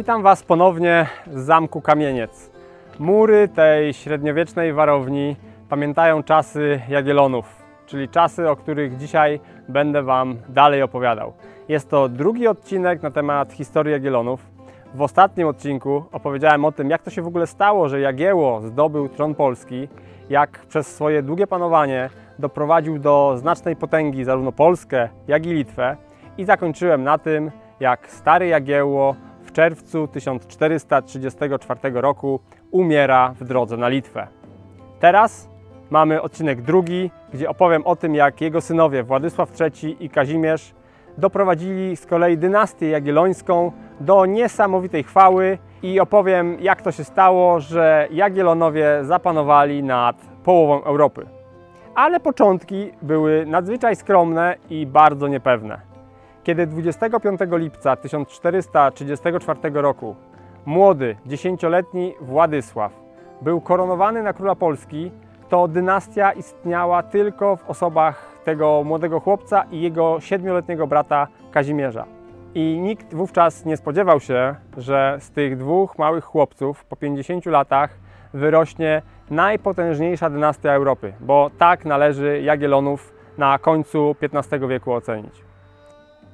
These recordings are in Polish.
Witam Was ponownie z zamku Kamieniec. Mury tej średniowiecznej warowni pamiętają czasy Jagiellonów, czyli czasy, o których dzisiaj będę Wam dalej opowiadał. Jest to drugi odcinek na temat historii Jagiellonów. W ostatnim odcinku opowiedziałem o tym, jak to się w ogóle stało, że Jagiełło zdobył tron Polski, jak przez swoje długie panowanie doprowadził do znacznej potęgi zarówno Polskę, jak i Litwę. I zakończyłem na tym, jak stary Jagiełło w czerwcu 1434 roku umiera w drodze na Litwę. Teraz mamy odcinek drugi, gdzie opowiem o tym, jak jego synowie Władysław III i Kazimierz doprowadzili z kolei dynastię jagiellońską do niesamowitej chwały i opowiem, jak to się stało, że Jagiellonowie zapanowali nad połową Europy. Ale początki były nadzwyczaj skromne i bardzo niepewne. Kiedy 25 lipca 1434 roku młody, 10-letni Władysław był koronowany na króla Polski, to dynastia istniała tylko w osobach tego młodego chłopca i jego 7-letniego brata Kazimierza. I nikt wówczas nie spodziewał się, że z tych dwóch małych chłopców po 50 latach wyrośnie najpotężniejsza dynastia Europy, bo tak należy Jagiellonów na końcu XV wieku ocenić.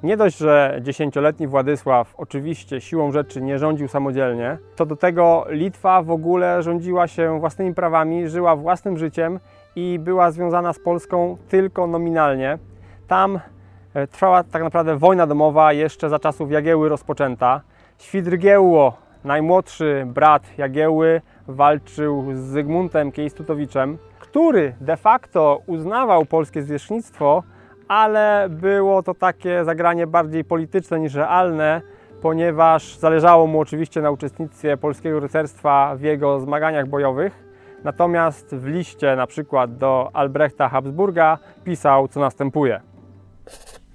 Nie dość, że 10-letni Władysław oczywiście siłą rzeczy nie rządził samodzielnie, to do tego Litwa w ogóle rządziła się własnymi prawami, żyła własnym życiem i była związana z Polską tylko nominalnie. Tam trwała tak naprawdę wojna domowa jeszcze za czasów Jagiełły rozpoczęta. Świdrygiełło, najmłodszy brat Jagiełły, walczył z Zygmuntem Kiejstutowiczem, który de facto uznawał polskie zwierzchnictwo, ale było to takie zagranie bardziej polityczne niż realne, ponieważ zależało mu oczywiście na uczestnictwie polskiego rycerstwa w jego zmaganiach bojowych. Natomiast w liście na przykład do Albrechta Habsburga pisał, co następuje.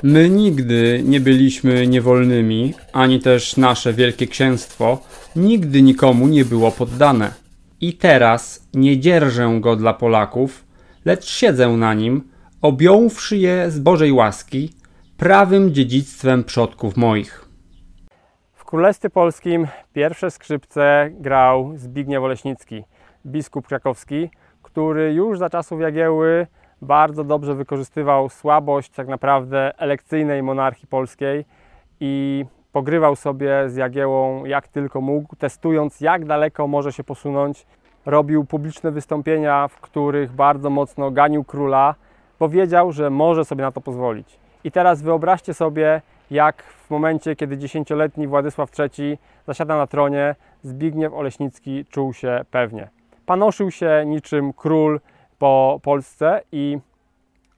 My nigdy nie byliśmy niewolnymi, ani też nasze wielkie księstwo nigdy nikomu nie było poddane. I teraz nie dzierżę go dla Polaków, lecz siedzę na nim, objąwszy je z Bożej łaski, prawym dziedzictwem przodków moich. W Królestwie Polskim pierwsze skrzypce grał Zbigniew Oleśnicki, biskup krakowski, który już za czasów Jagiełły bardzo dobrze wykorzystywał słabość tak naprawdę elekcyjnej monarchii polskiej i pogrywał sobie z Jagiełłą jak tylko mógł, testując, jak daleko może się posunąć. Robił publiczne wystąpienia, w których bardzo mocno ganił króla, bo wiedział, że może sobie na to pozwolić. I teraz wyobraźcie sobie, jak w momencie, kiedy 10-letni Władysław III zasiada na tronie, Zbigniew Oleśnicki czuł się pewnie. Panoszył się niczym król po Polsce i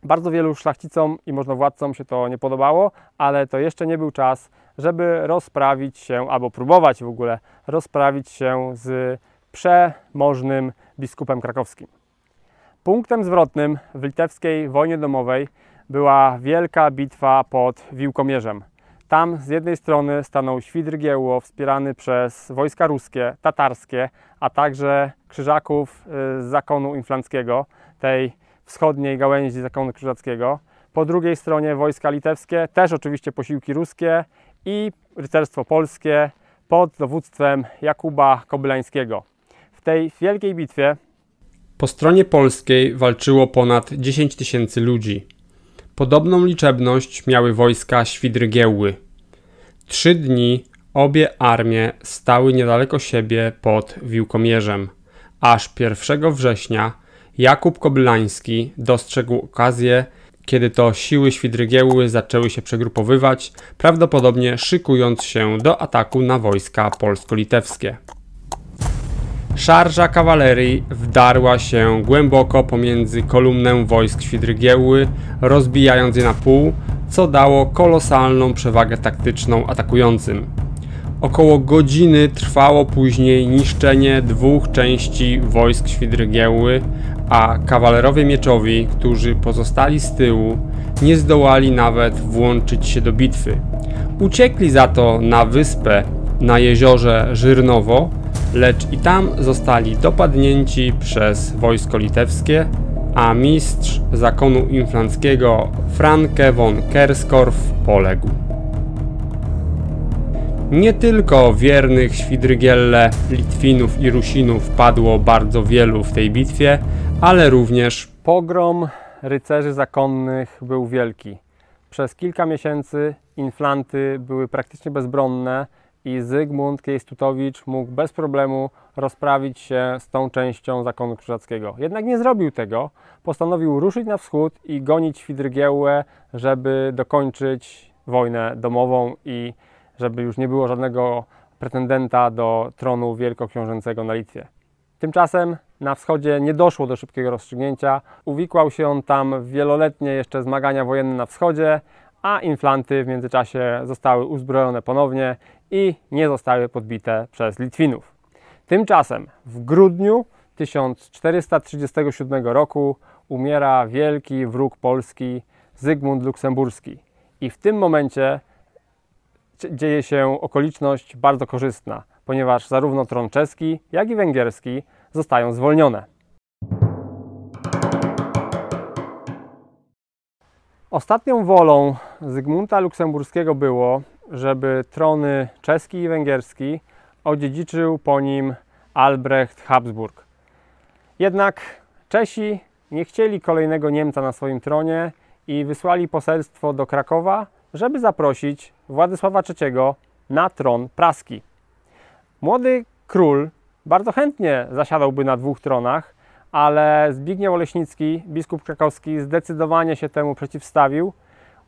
bardzo wielu szlachcicom i możnowładcom się to nie podobało, ale to jeszcze nie był czas, żeby rozprawić się, albo próbować w ogóle rozprawić się z przemożnym biskupem krakowskim. Punktem zwrotnym w litewskiej wojnie domowej była wielka bitwa pod Wiłkomierzem. Tam z jednej strony stanął Świdrygiełło wspierany przez wojska ruskie, tatarskie, a także krzyżaków z zakonu inflanckiego, tej wschodniej gałęzi zakonu krzyżackiego. Po drugiej stronie wojska litewskie, też oczywiście posiłki ruskie i rycerstwo polskie pod dowództwem Jakuba Kobylańskiego. W tej wielkiej bitwie po stronie polskiej walczyło ponad 10 tysięcy ludzi. Podobną liczebność miały wojska Świdrygiełły. 3 dni obie armie stały niedaleko siebie pod Wiłkomierzem, aż 1 września Jakub Kobylański dostrzegł okazję, kiedy to siły Świdrygiełły zaczęły się przegrupowywać, prawdopodobnie szykując się do ataku na wojska polsko-litewskie. Szarża kawalerii wdarła się głęboko pomiędzy kolumnę wojsk Świdrygiełły, rozbijając je na pół, co dało kolosalną przewagę taktyczną atakującym. Około godziny trwało później niszczenie 2 części wojsk Świdrygiełły, a kawalerowie mieczowi, którzy pozostali z tyłu, nie zdołali nawet włączyć się do bitwy. Uciekli za to na wyspę na jeziorze Żyrnowo, lecz i tam zostali dopadnięci przez wojsko litewskie, a mistrz zakonu inflanckiego Franke von Kerskorff poległ. Nie tylko wiernych Świdrygielle, Litwinów i Rusinów padło bardzo wielu w tej bitwie, ale również Pogrom rycerzy zakonnych był wielki. Przez kilka miesięcy inflanty były praktycznie bezbronne i Zygmunt Kiejstutowicz mógł bez problemu rozprawić się z tą częścią zakonu krzyżackiego. Jednak nie zrobił tego, postanowił ruszyć na wschód i gonić Świdrygiełłę, żeby dokończyć wojnę domową i żeby już nie było żadnego pretendenta do tronu wielkoksiążęcego na Litwie. Tymczasem na wschodzie nie doszło do szybkiego rozstrzygnięcia. Uwikłał się on tam w wieloletnie jeszcze zmagania wojenne na wschodzie, a inflanty w międzyczasie zostały uzbrojone ponownie i nie zostały podbite przez Litwinów. Tymczasem w grudniu 1437 roku umiera wielki wróg Polski Zygmunt Luksemburski. I w tym momencie dzieje się okoliczność bardzo korzystna, ponieważ zarówno tron czeski, jak i węgierski zostają zwolnione. Ostatnią wolą Zygmunta Luksemburskiego było, żeby trony czeski i węgierski odziedziczył po nim Albrecht Habsburg. Jednak Czesi nie chcieli kolejnego Niemca na swoim tronie i wysłali poselstwo do Krakowa, żeby zaprosić Władysława III na tron praski. Młody król bardzo chętnie zasiadałby na dwóch tronach, ale Zbigniew Oleśnicki, biskup krakowski, zdecydowanie się temu przeciwstawił,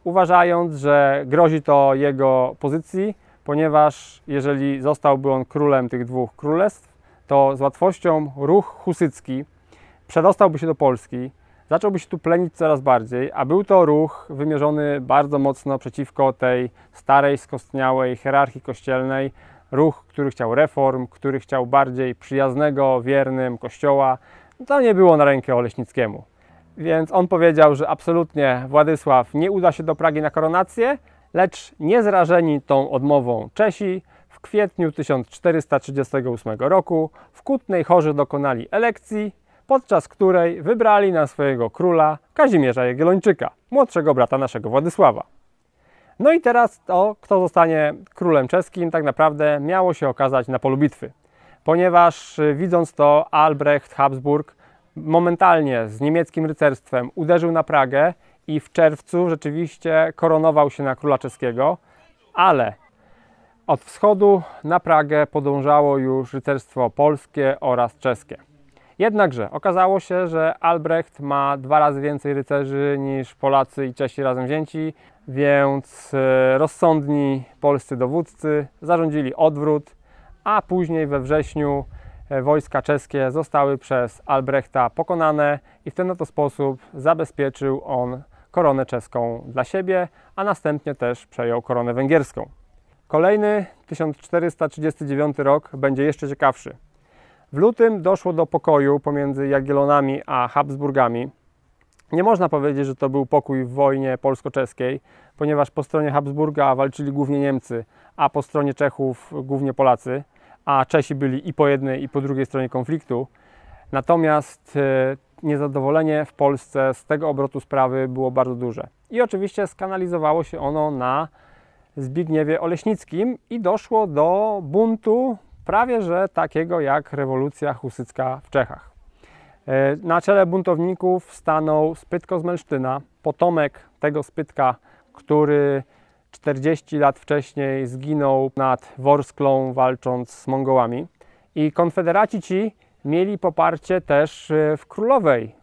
uważając, że grozi to jego pozycji, ponieważ jeżeli zostałby on królem tych dwóch królestw, to z łatwością ruch husycki przedostałby się do Polski, zacząłby się tu plenić coraz bardziej, a był to ruch wymierzony bardzo mocno przeciwko tej starej, skostniałej hierarchii kościelnej, ruch, który chciał reform, który chciał bardziej przyjaznego, wiernym Kościoła. To nie było na rękę Oleśnickiemu. Więc on powiedział, że absolutnie Władysław nie uda się do Pragi na koronację, lecz niezrażeni tą odmową Czesi w kwietniu 1438 roku w Kutnej Chorze dokonali elekcji, podczas której wybrali na swojego króla Kazimierza Jagiellończyka, młodszego brata naszego Władysława. No i teraz to, kto zostanie królem czeskim, tak naprawdę miało się okazać na polu bitwy, ponieważ widząc to, Albrecht Habsburg momentalnie z niemieckim rycerstwem uderzył na Pragę i w czerwcu rzeczywiście koronował się na króla czeskiego, ale od wschodu na Pragę podążało już rycerstwo polskie oraz czeskie. Jednakże okazało się, że Albrecht ma 2 razy więcej rycerzy niż Polacy i Czesi razem wzięci, więc rozsądni polscy dowódcy zarządzili odwrót, a później we wrześniu wojska czeskie zostały przez Albrechta pokonane i w ten oto sposób zabezpieczył on koronę czeską dla siebie, a następnie też przejął koronę węgierską. Kolejny 1439 rok będzie jeszcze ciekawszy. W lutym doszło do pokoju pomiędzy Jagiellonami a Habsburgami. Nie można powiedzieć, że to był pokój w wojnie polsko-czeskiej, ponieważ po stronie Habsburga walczyli głównie Niemcy, a po stronie Czechów głównie Polacy, a Czesi byli i po jednej i po drugiej stronie konfliktu. Natomiast niezadowolenie w Polsce z tego obrotu sprawy było bardzo duże. I oczywiście skanalizowało się ono na Zbigniewie Oleśnickim i doszło do buntu prawie że takiego jak rewolucja husycka w Czechach. Na czele buntowników stanął Spytko z Melsztyna, potomek tego Spytka, który 40 lat wcześniej zginął nad Worsklą, walcząc z Mongołami. I konfederaci ci mieli poparcie też w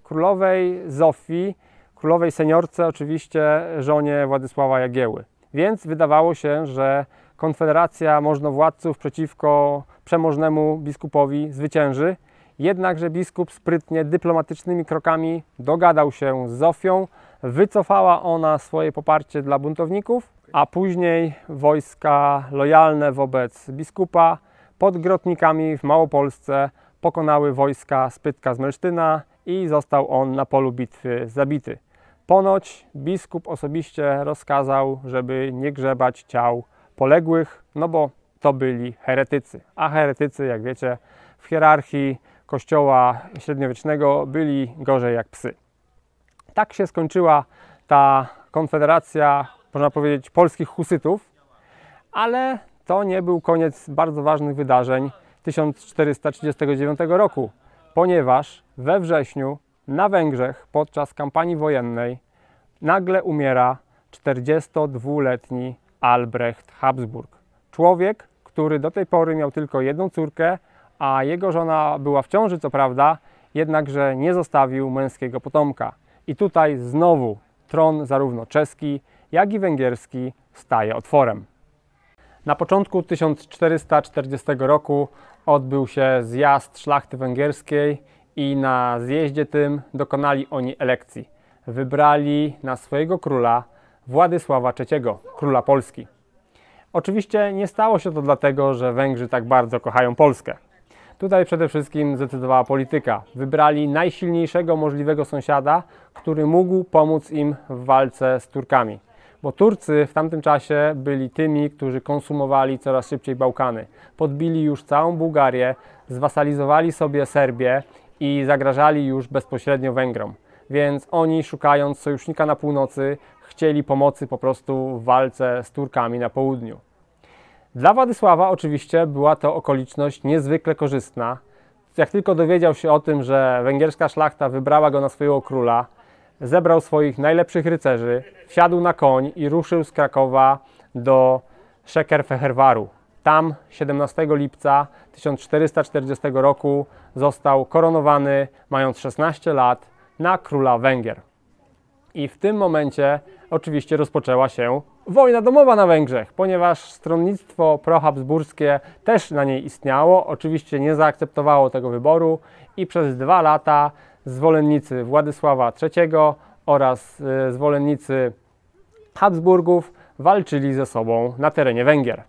królowej Zofii, królowej seniorce, oczywiście żonie Władysława Jagiełły. Więc wydawało się, że konfederacja możnowładców przeciwko przemożnemu biskupowi zwycięży. Jednakże biskup sprytnie, dyplomatycznymi krokami dogadał się z Zofią, wycofała ona swoje poparcie dla buntowników, a później wojska lojalne wobec biskupa pod Grotnikami w Małopolsce pokonały wojska Spytka z Melsztyna i został on na polu bitwy zabity. Ponoć biskup osobiście rozkazał, żeby nie grzebać ciał poległych, no bo to byli heretycy, a heretycy, jak wiecie, w hierarchii kościoła średniowiecznego byli gorzej jak psy. Tak się skończyła ta konfederacja, można powiedzieć, polskich husytów, ale to nie był koniec bardzo ważnych wydarzeń 1439 roku, ponieważ we wrześniu na Węgrzech podczas kampanii wojennej nagle umiera 42-letni Albrecht Habsburg. Człowiek, który do tej pory miał tylko jedną córkę, a jego żona była w ciąży, co prawda, jednakże nie zostawił męskiego potomka. I tutaj znowu tron zarówno czeski, jak i węgierski staje otworem. Na początku 1440 roku odbył się zjazd szlachty węgierskiej i na zjeździe tym dokonali oni elekcji. Wybrali na swojego króla Władysława III, króla Polski. Oczywiście nie stało się to dlatego, że Węgrzy tak bardzo kochają Polskę. Tutaj przede wszystkim zdecydowała polityka. Wybrali najsilniejszego możliwego sąsiada, który mógł pomóc im w walce z Turkami. Bo Turcy w tamtym czasie byli tymi, którzy konsumowali coraz szybciej Bałkany. Podbili już całą Bułgarię, zwasalizowali sobie Serbię i zagrażali już bezpośrednio Węgrom. Więc oni, szukając sojusznika na północy, chcieli pomocy po prostu w walce z Turkami na południu. Dla Władysława oczywiście była to okoliczność niezwykle korzystna. Jak tylko dowiedział się o tym, że węgierska szlachta wybrała go na swojego króla, zebrał swoich najlepszych rycerzy, wsiadł na koń i ruszył z Krakowa do Szekérfehérváru. Tam 17 lipca 1440 roku został koronowany, mając 16 lat, na króla Węgier. I w tym momencie oczywiście rozpoczęła się wojna domowa na Węgrzech, ponieważ stronnictwo prohabsburskie też na niej istniało, oczywiście nie zaakceptowało tego wyboru i przez 2 lata zwolennicy Władysława III oraz zwolennicy Habsburgów walczyli ze sobą na terenie Węgier.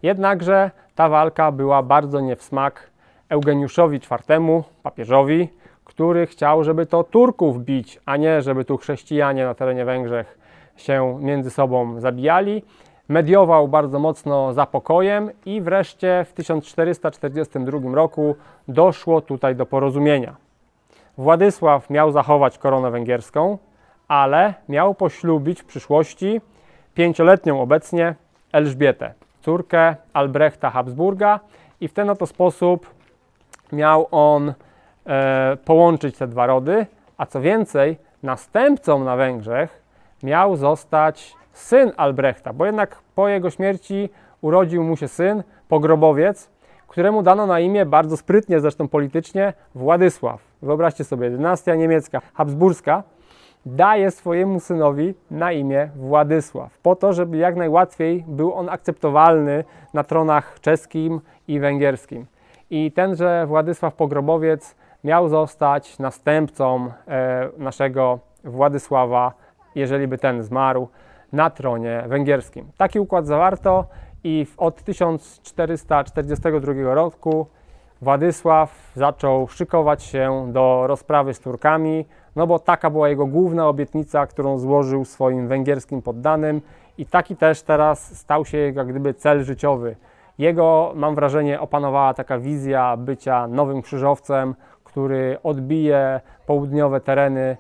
Jednakże ta walka była bardzo nie w smak Eugeniuszowi IV, papieżowi, który chciał, żeby to Turków bić, a nie żeby tu chrześcijanie na terenie Węgrzech się między sobą zabijali. Mediował bardzo mocno za pokojem i wreszcie w 1442 roku doszło tutaj do porozumienia. Władysław miał zachować koronę węgierską, ale miał poślubić w przyszłości 5-letnią obecnie Elżbietę, córkę Albrechta Habsburga, i w ten oto sposób miał on połączyć te dwa rody, a co więcej, następcą na Węgrzech miał zostać syn Albrechta, bo jednak po jego śmierci urodził mu się syn, pogrobowiec, któremu dano na imię, bardzo sprytnie zresztą politycznie, Władysław. Wyobraźcie sobie, dynastia niemiecka, habsburska, daje swojemu synowi na imię Władysław, po to, żeby jak najłatwiej był on akceptowalny na tronach czeskim i węgierskim. I tenże Władysław Pogrobowiec miał zostać następcą naszego Władysława, jeżeli by ten zmarł, na tronie węgierskim. Taki układ zawarto i od 1442 roku Władysław zaczął szykować się do rozprawy z Turkami, no bo taka była jego główna obietnica, którą złożył swoim węgierskim poddanym, i taki też teraz stał się jak gdyby cel życiowy. Jego, mam wrażenie, opanowała taka wizja bycia nowym krzyżowcem, który odbije południowe tereny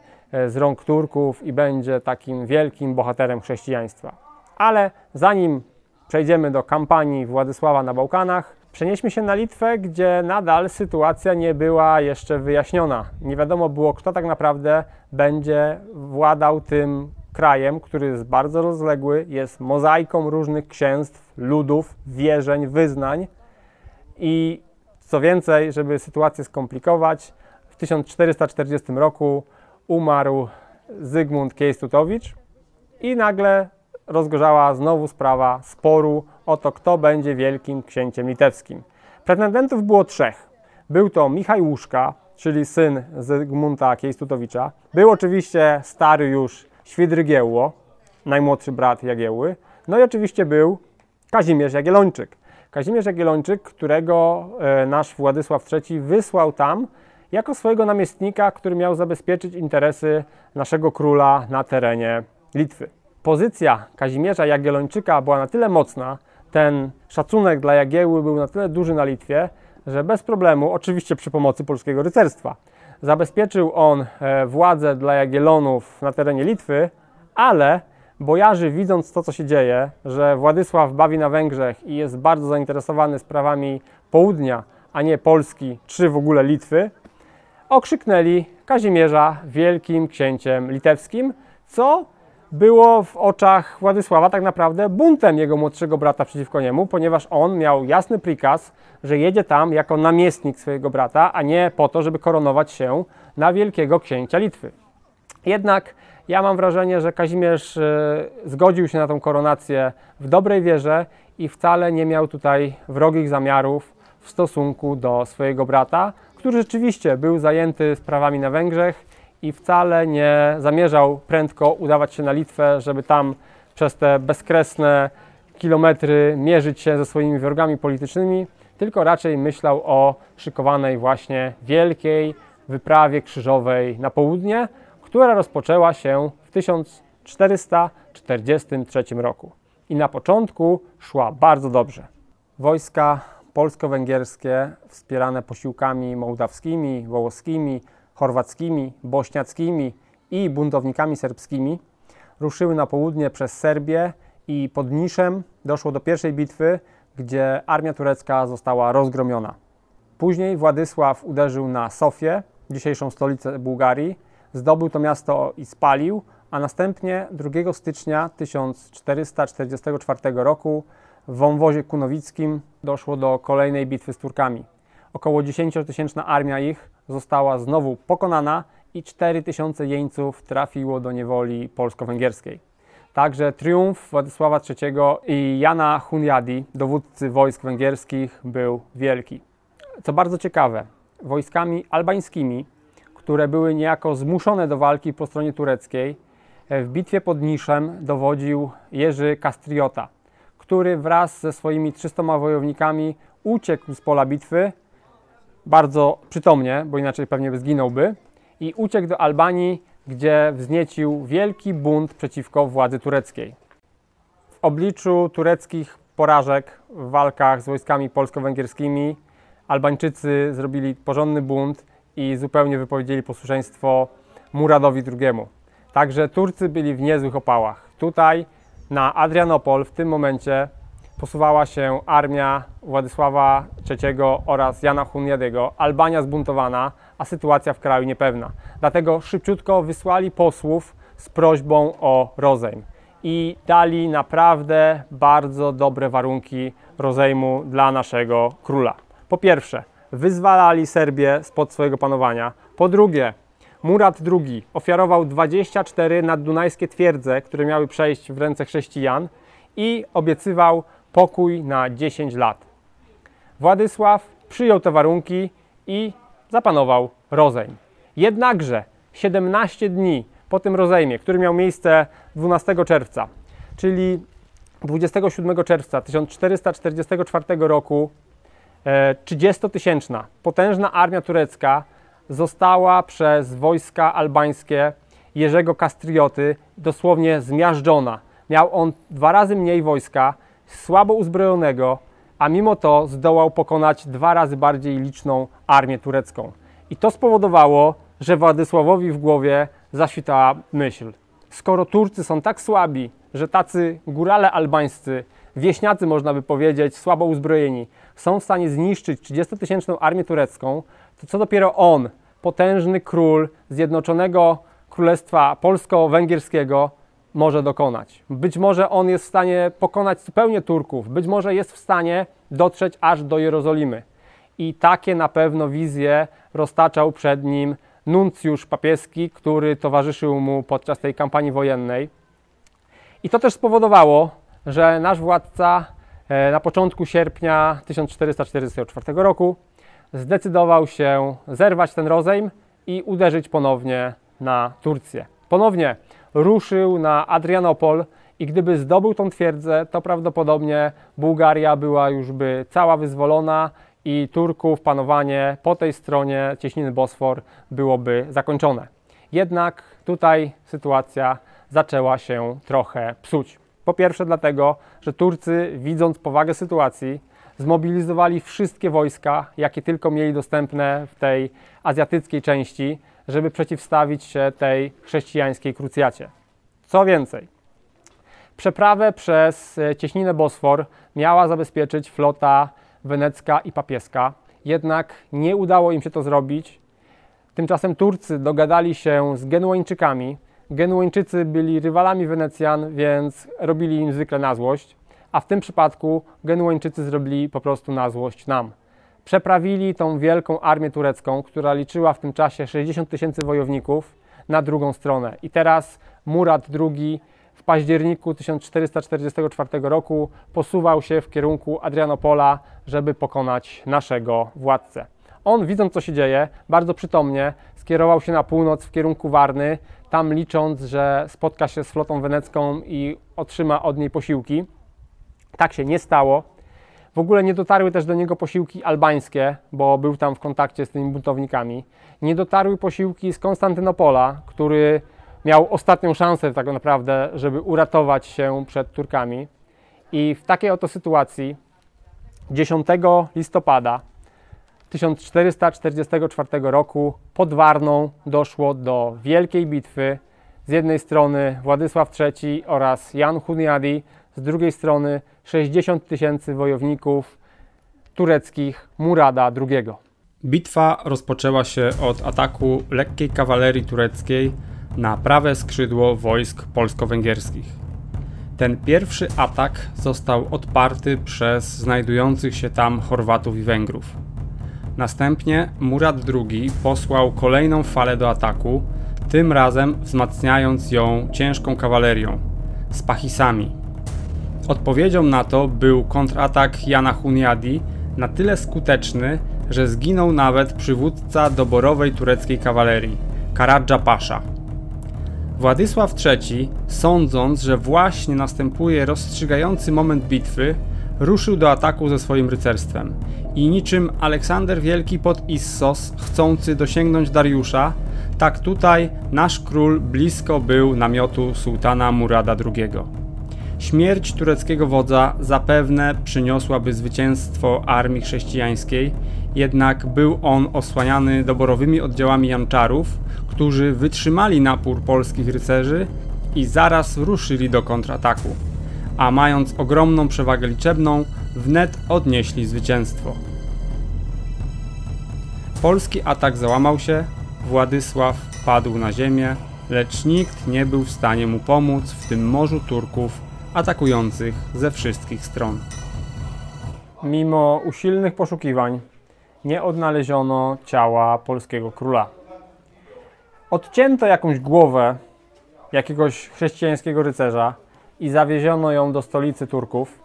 z rąk Turków i będzie takim wielkim bohaterem chrześcijaństwa. Ale zanim przejdziemy do kampanii Władysława na Bałkanach, przenieśmy się na Litwę, gdzie nadal sytuacja nie była jeszcze wyjaśniona. Nie wiadomo było, kto tak naprawdę będzie władał tym krajem, który jest bardzo rozległy, jest mozaiką różnych księstw, ludów, wierzeń, wyznań. I co więcej, żeby sytuację skomplikować, w 1440 roku umarł Zygmunt Kęstutowič i nagle rozgorzała znowu sprawa sporu o to, kto będzie wielkim księciem litewskim. Pretendentów było 3. Był to Michał Łuszka, czyli syn Zygmunta Kęstutowicza. Był oczywiście stary już Świdrygiełło, najmłodszy brat Jagiełły. No i oczywiście był Kazimierz Jagiellończyk. Kazimierz Jagiellończyk, którego nasz Władysław III wysłał tam jako swojego namiestnika, który miał zabezpieczyć interesy naszego króla na terenie Litwy. Pozycja Kazimierza Jagiellończyka była na tyle mocna, ten szacunek dla Jagiełły był na tyle duży na Litwie, że bez problemu, oczywiście przy pomocy polskiego rycerstwa, zabezpieczył on władzę dla Jagiellonów na terenie Litwy, ale Bojarzy, widząc to, co się dzieje, że Władysław bawi na Węgrzech i jest bardzo zainteresowany sprawami południa, a nie Polski, czy w ogóle Litwy, okrzyknęli Kazimierza wielkim księciem litewskim, co było w oczach Władysława tak naprawdę buntem jego młodszego brata przeciwko niemu, ponieważ on miał jasny prikaz, że jedzie tam jako namiestnik swojego brata, a nie po to, żeby koronować się na wielkiego księcia Litwy. Jednak ja mam wrażenie, że Kazimierz zgodził się na tą koronację w dobrej wierze i wcale nie miał tutaj wrogich zamiarów w stosunku do swojego brata, który rzeczywiście był zajęty sprawami na Węgrzech i wcale nie zamierzał prędko udawać się na Litwę, żeby tam przez te bezkresne kilometry mierzyć się ze swoimi wrogami politycznymi, tylko raczej myślał o szykowanej właśnie wielkiej wyprawie krzyżowej na południe, która rozpoczęła się w 1443 roku. I na początku szła bardzo dobrze. Wojska polsko-węgierskie, wspierane posiłkami mołdawskimi, wołoskimi, chorwackimi, bośniackimi i buntownikami serbskimi, ruszyły na południe przez Serbię i pod Niszem doszło do pierwszej bitwy, gdzie armia turecka została rozgromiona. Później Władysław uderzył na Sofię, dzisiejszą stolicę Bułgarii, zdobył to miasto i spalił, a następnie 2 stycznia 1444 roku w wąwozie kunowickim doszło do kolejnej bitwy z Turkami. Około 10-tysięczna armia ich została znowu pokonana i 4000 jeńców trafiło do niewoli polsko-węgierskiej. Także triumf Władysława III i Jana Hunyadi, dowódcy wojsk węgierskich, był wielki. Co bardzo ciekawe, wojskami albańskimi, które były niejako zmuszone do walki po stronie tureckiej, w bitwie pod Niszem dowodził Jerzy Kastriota, który wraz ze swoimi 300 wojownikami uciekł z pola bitwy, bardzo przytomnie, bo inaczej pewnie by zginąłby, i uciekł do Albanii, gdzie wzniecił wielki bunt przeciwko władzy tureckiej. W obliczu tureckich porażek w walkach z wojskami polsko-węgierskimi Albańczycy zrobili porządny bunt i zupełnie wypowiedzieli posłuszeństwo Muradowi II. Także Turcy byli w niezłych opałach. Tutaj na Adrianopol w tym momencie posuwała się armia Władysława III oraz Jana Hunyadiego. Albania zbuntowana, a sytuacja w kraju niepewna. Dlatego szybciutko wysłali posłów z prośbą o rozejm i dali naprawdę bardzo dobre warunki rozejmu dla naszego króla. Po pierwsze, wyzwalali Serbię spod swojego panowania. Po drugie, Murad II ofiarował 24 naddunajskie twierdze, które miały przejść w ręce chrześcijan i obiecywał pokój na 10 lat. Władysław przyjął te warunki i zapanował rozejm. Jednakże 17 dni po tym rozejmie, który miał miejsce 12 czerwca, czyli 27 czerwca 1444 roku, 30-tysięczna, potężna armia turecka została przez wojska albańskie Jerzego Kastrioty dosłownie zmiażdżona. Miał on 2 razy mniej wojska, słabo uzbrojonego, a mimo to zdołał pokonać 2 razy bardziej liczną armię turecką. I to spowodowało, że Władysławowi w głowie zaświtała myśl: skoro Turcy są tak słabi, że tacy górale albańscy, wieśniacy można by powiedzieć, słabo uzbrojeni, są w stanie zniszczyć 30-tysięczną armię turecką, to co dopiero on, potężny król Zjednoczonego Królestwa Polsko-Węgierskiego, może dokonać. Być może on jest w stanie pokonać zupełnie Turków, być może jest w stanie dotrzeć aż do Jerozolimy. I takie na pewno wizje roztaczał przed nim nuncjusz papieski, który towarzyszył mu podczas tej kampanii wojennej. I to też spowodowało, że nasz władca na początku sierpnia 1444 roku zdecydował się zerwać ten rozejm i uderzyć ponownie na Turcję. Ponownie ruszył na Adrianopol i gdyby zdobył tą twierdzę, to prawdopodobnie Bułgaria była już by cała wyzwolona i Turków panowanie po tej stronie cieśniny Bosfor byłoby zakończone. Jednak tutaj sytuacja zaczęła się trochę psuć. Po pierwsze dlatego, że Turcy, widząc powagę sytuacji, zmobilizowali wszystkie wojska, jakie tylko mieli dostępne w tej azjatyckiej części, żeby przeciwstawić się tej chrześcijańskiej krucjacie. Co więcej, Przeprawę przez cieśninę Bosfor miała zabezpieczyć flota wenecka i papieska, jednak nie udało im się to zrobić. Tymczasem Turcy dogadali się z Genueńczykami. Genueńczycy byli rywalami Wenecjan, więc robili im zwykle na złość, a w tym przypadku Genueńczycy zrobili po prostu na złość nam. Przeprawili tą wielką armię turecką, która liczyła w tym czasie 60 000 wojowników, na drugą stronę. I teraz Murad II w październiku 1444 roku posuwał się w kierunku Adrianopola, żeby pokonać naszego władcę. On, widząc co się dzieje, bardzo przytomnie skierował się na północ w kierunku Warny, tam licząc, że spotka się z flotą wenecką i otrzyma od niej posiłki. Tak się nie stało. W ogóle nie dotarły też do niego posiłki albańskie, bo był tam w kontakcie z tymi buntownikami. Nie dotarły posiłki z Konstantynopola, który miał ostatnią szansę tak naprawdę, żeby uratować się przed Turkami. I w takiej oto sytuacji 10 listopada 1444 roku pod Warną doszło do wielkiej bitwy. Z jednej strony Władysław III oraz Jan Hunyadi, z drugiej strony 60 000 wojowników tureckich Murada II. Bitwa rozpoczęła się od ataku lekkiej kawalerii tureckiej na prawe skrzydło wojsk polsko-węgierskich. Ten pierwszy atak został odparty przez znajdujących się tam Chorwatów i Węgrów. Następnie Murad II posłał kolejną falę do ataku, tym razem wzmacniając ją ciężką kawalerią, spachisami. Odpowiedzią na to był kontratak Jana Hunyadi, na tyle skuteczny, że zginął nawet przywódca doborowej tureckiej kawalerii, Karadża Pasza. Władysław III, sądząc, że właśnie następuje rozstrzygający moment bitwy, ruszył do ataku ze swoim rycerstwem i niczym Aleksander Wielki pod Issos, chcący dosięgnąć Dariusza, tak tutaj nasz król blisko był namiotu sułtana Murada II. Śmierć tureckiego wodza zapewne przyniosłaby zwycięstwo armii chrześcijańskiej, jednak był on osłaniany doborowymi oddziałami janczarów, którzy wytrzymali napór polskich rycerzy i zaraz ruszyli do kontrataku, a mając ogromną przewagę liczebną, wnet odnieśli zwycięstwo. Polski atak załamał się, Władysław padł na ziemię, lecz nikt nie był w stanie mu pomóc w tym morzu Turków atakujących ze wszystkich stron. Mimo usilnych poszukiwań nie odnaleziono ciała polskiego króla. Odcięto jakąś głowę jakiegoś chrześcijańskiego rycerza i zawieziono ją do stolicy Turków.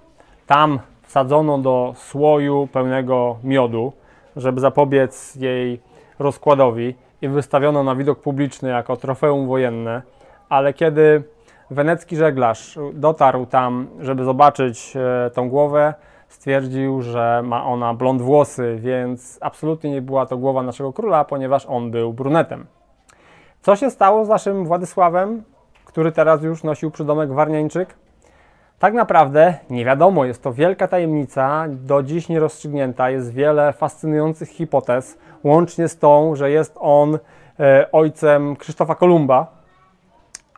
Tam wsadzono do słoju pełnego miodu, żeby zapobiec jej rozkładowi, i wystawiono na widok publiczny jako trofeum wojenne, ale kiedy wenecki żeglarz dotarł tam, żeby zobaczyć tą głowę, stwierdził, że ma ona blond włosy, więc absolutnie nie była to głowa naszego króla, ponieważ on był brunetem. Co się stało z naszym Władysławem, który teraz już nosił przydomek Warnieńczyk? Tak naprawdę nie wiadomo, jest to wielka tajemnica, do dziś nierozstrzygnięta, jest wiele fascynujących hipotez, łącznie z tą, że jest on ojcem Krzysztofa Kolumba,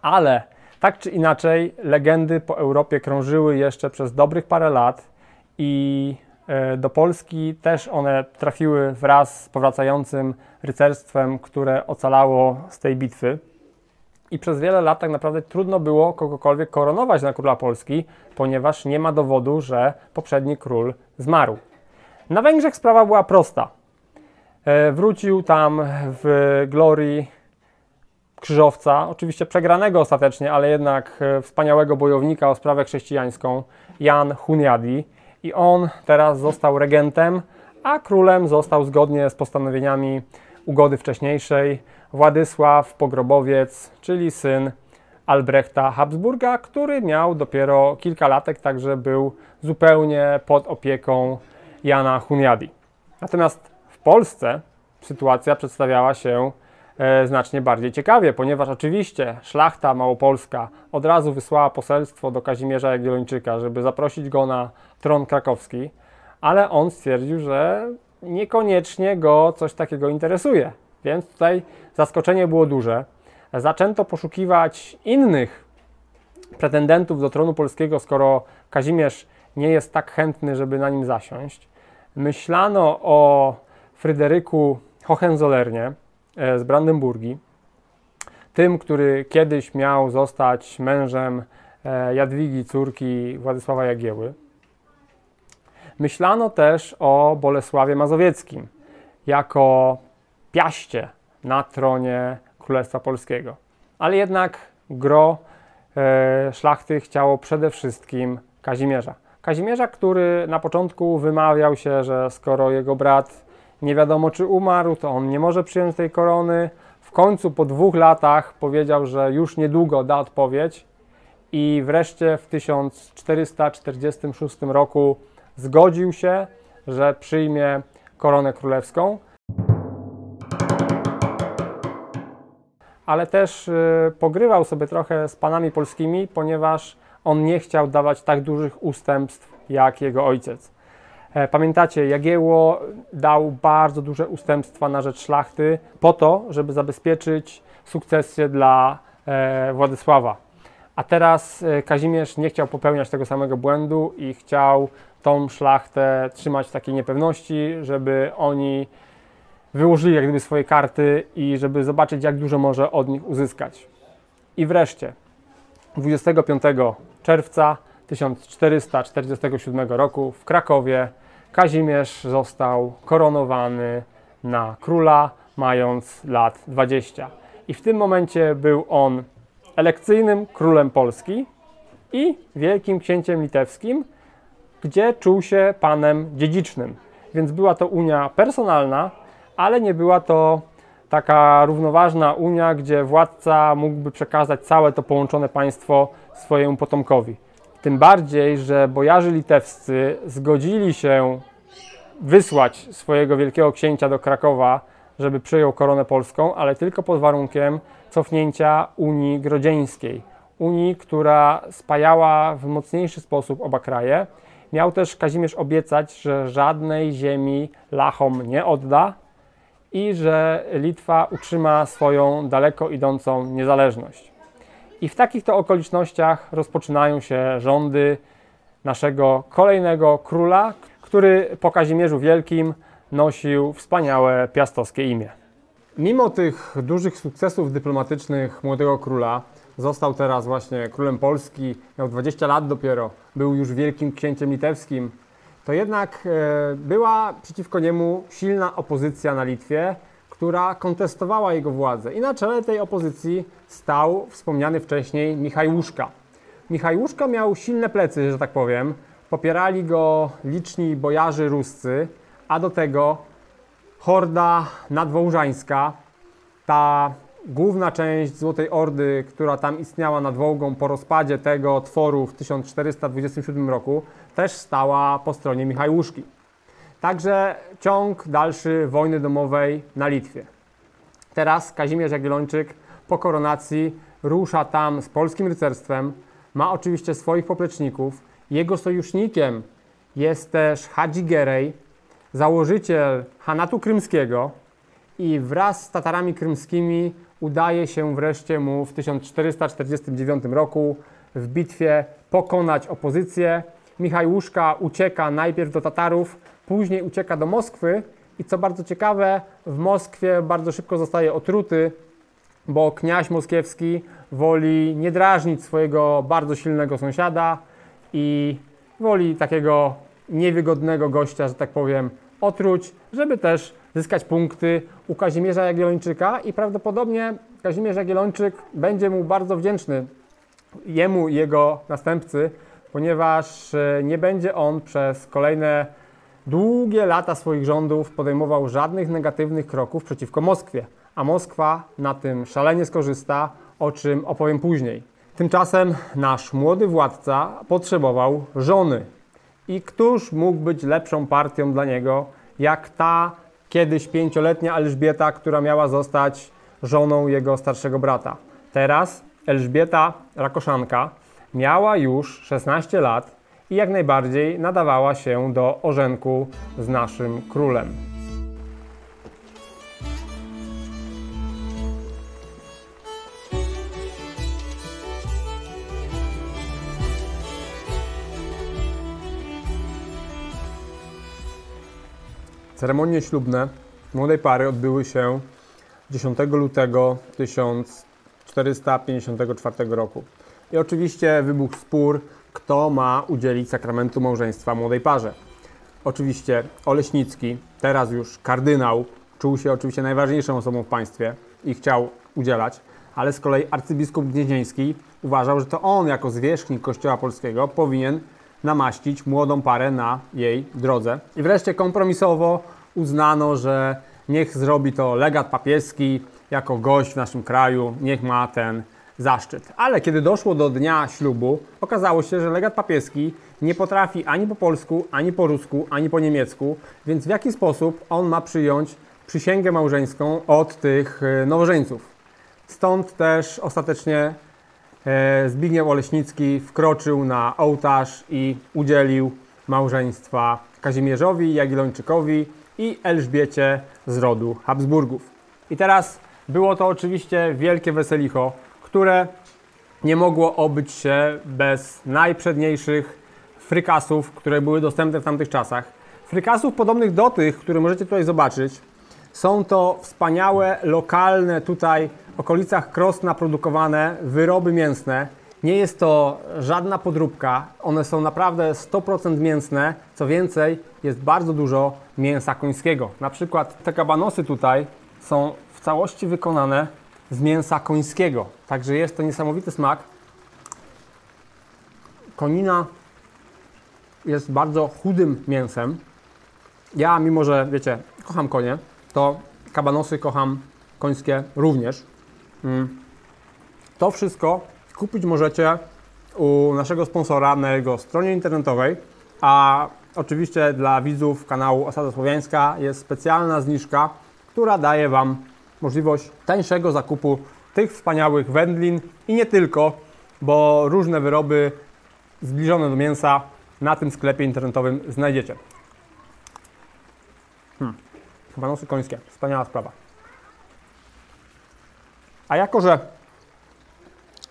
ale tak czy inaczej legendy po Europie krążyły jeszcze przez dobrych parę lat i do Polski też one trafiły wraz z powracającym rycerstwem, które ocalało z tej bitwy. I przez wiele lat tak naprawdę trudno było kogokolwiek koronować na króla Polski, ponieważ nie ma dowodu, że poprzedni król zmarł. Na Węgrzech sprawa była prosta. Wrócił tam w glorii krzyżowca, oczywiście przegranego ostatecznie, ale jednak wspaniałego bojownika o sprawę chrześcijańską, Jan Hunyadi. I on teraz został regentem, a królem został zgodnie z postanowieniami ugody wcześniejszej Władysław Pogrobowiec, czyli syn Albrechta Habsburga, który miał dopiero kilka latek, także był zupełnie pod opieką Jana Hunyadi. Natomiast w Polsce sytuacja przedstawiała się znacznie bardziej ciekawie, ponieważ oczywiście szlachta małopolska od razu wysłała poselstwo do Kazimierza Jagiellończyka, żeby zaprosić go na tron krakowski, ale on stwierdził, że niekoniecznie go coś takiego interesuje. Więc tutaj zaskoczenie było duże. Zaczęto poszukiwać innych pretendentów do tronu polskiego, skoro Kazimierz nie jest tak chętny, żeby na nim zasiąść. Myślano o Fryderyku Hohenzollernie z Brandenburgii, tym, który kiedyś miał zostać mężem Jadwigi, córki Władysława Jagieły. Myślano też o Bolesławie Mazowieckim jako piaście na tronie Królestwa Polskiego. Ale jednak gros szlachty chciało przede wszystkim Kazimierza. Kazimierza, który na początku wymawiał się, że skoro jego brat nie wiadomo czy umarł, to on nie może przyjąć tej korony. W końcu po 2 latach powiedział, że już niedługo da odpowiedź i wreszcie w 1446 roku zgodził się, że przyjmie koronę królewską. Ale też pogrywał sobie trochę z panami polskimi, ponieważ on nie chciał dawać tak dużych ustępstw jak jego ojciec. Pamiętacie, Jagiełło dał bardzo duże ustępstwa na rzecz szlachty po to, żeby zabezpieczyć sukcesję dla Władysława. A teraz Kazimierz nie chciał popełniać tego samego błędu i chciał tą szlachtę trzymać w takiej niepewności, żeby oni wyłożyli jak gdyby swoje karty i żeby zobaczyć, jak dużo może od nich uzyskać. I wreszcie 25 czerwca 1447 roku w Krakowie Kazimierz został koronowany na króla, mając lat 20. I w tym momencie był on elekcyjnym królem Polski i wielkim księciem litewskim, gdzie czuł się panem dziedzicznym. Więc była to unia personalna, ale nie była to taka równoważna unia, gdzie władca mógłby przekazać całe to połączone państwo swojemu potomkowi. Tym bardziej, że bojarzy litewscy zgodzili się wysłać swojego wielkiego księcia do Krakowa, żeby przyjął koronę polską, ale tylko pod warunkiem cofnięcia Unii Grodzieńskiej. Unii, która spajała w mocniejszy sposób oba kraje. Miał też Kazimierz obiecać, że żadnej ziemi Lachom nie odda i że Litwa utrzyma swoją daleko idącą niezależność. I w takich to okolicznościach rozpoczynają się rządy naszego kolejnego króla, który po Kazimierzu Wielkim nosił wspaniałe piastowskie imię. Mimo tych dużych sukcesów dyplomatycznych młodego króla, został teraz właśnie królem Polski, miał 20 lat dopiero, był już wielkim księciem litewskim, to jednak była przeciwko niemu silna opozycja na Litwie, która kontestowała jego władzę. I na czele tej opozycji stał wspomniany wcześniej Michajłuszka. Michajłuszka miał silne plecy, że tak powiem. Popierali go liczni bojarzy ruscy, a do tego horda nadwołżańska, ta główna część Złotej Ordy, która tam istniała nad Wołgą po rozpadzie tego tworu w 1427 roku, też stała po stronie Michajłuszki. Także ciąg dalszy wojny domowej na Litwie. Teraz Kazimierz Jagiellończyk po koronacji rusza tam z polskim rycerstwem, ma oczywiście swoich popleczników. Jego sojusznikiem jest też Hadzi Gerej, założyciel Hanatu Krymskiego, i wraz z Tatarami krymskimi udaje się wreszcie mu w 1449 roku w bitwie pokonać opozycję. Michajłuszka ucieka najpierw do Tatarów, później ucieka do Moskwy i co bardzo ciekawe, w Moskwie bardzo szybko zostaje otruty, bo kniaź moskiewski woli nie drażnić swojego bardzo silnego sąsiada i woli takiego niewygodnego gościa, że tak powiem, otruć, żeby też zyskać punkty u Kazimierza Jagiellończyka i prawdopodobnie Kazimierz Jagiellończyk będzie mu bardzo wdzięczny, jemu i jego następcy, ponieważ nie będzie on przez kolejne długie lata swoich rządów podejmował żadnych negatywnych kroków przeciwko Moskwie, a Moskwa na tym szalenie skorzysta, o czym opowiem później. Tymczasem nasz młody władca potrzebował żony. I któż mógł być lepszą partią dla niego, jak ta kiedyś 5-letnia Elżbieta, która miała zostać żoną jego starszego brata. Teraz Elżbieta Rakoszanka miała już 16 lat i jak najbardziej nadawała się do ożenku z naszym królem. Ceremonie ślubne młodej pary odbyły się 10 lutego 1454 roku. I oczywiście wybuchł spór, kto ma udzielić sakramentu małżeństwa młodej parze. Oczywiście Oleśnicki, teraz już kardynał, czuł się oczywiście najważniejszą osobą w państwie i chciał udzielać, ale z kolei arcybiskup gnieźnieński uważał, że to on jako zwierzchnik Kościoła polskiego powinien namaścić młodą parę na jej drodze. I wreszcie kompromisowo uznano, że niech zrobi to legat papieski jako gość w naszym kraju, niech ma ten zaszczyt. Ale kiedy doszło do dnia ślubu, okazało się, że legat papieski nie potrafi ani po polsku, ani po rusku, ani po niemiecku, więc w jaki sposób on ma przyjąć przysięgę małżeńską od tych nowożeńców. Stąd też ostatecznie Zbigniew Oleśnicki wkroczył na ołtarz i udzielił małżeństwa Kazimierzowi Jagiellończykowi i Elżbiecie z rodu Habsburgów. I teraz było to oczywiście wielkie weselicho, które nie mogło obyć się bez najprzedniejszych frykasów, które były dostępne w tamtych czasach. Frykasów podobnych do tych, które możecie tutaj zobaczyć. Są to wspaniałe, lokalne tutaj w okolicach Krosna produkowane wyroby mięsne. Nie jest to żadna podróbka, one są naprawdę 100% mięsne. Co więcej, jest bardzo dużo mięsa końskiego. Na przykład te kabanosy tutaj są w całości wykonane z mięsa końskiego. Także jest to niesamowity smak. Konina jest bardzo chudym mięsem. Ja, mimo że wiecie, kocham konie, to kabanosy kocham końskie również. To wszystko kupić możecie u naszego sponsora na jego stronie internetowej, a oczywiście dla widzów kanału Osada Słowiańska jest specjalna zniżka, która daje Wam możliwość tańszego zakupu tych wspaniałych wędlin i nie tylko, bo różne wyroby zbliżone do mięsa na tym sklepie internetowym znajdziecie. Kabanosy końskie, wspaniała sprawa. A jako, że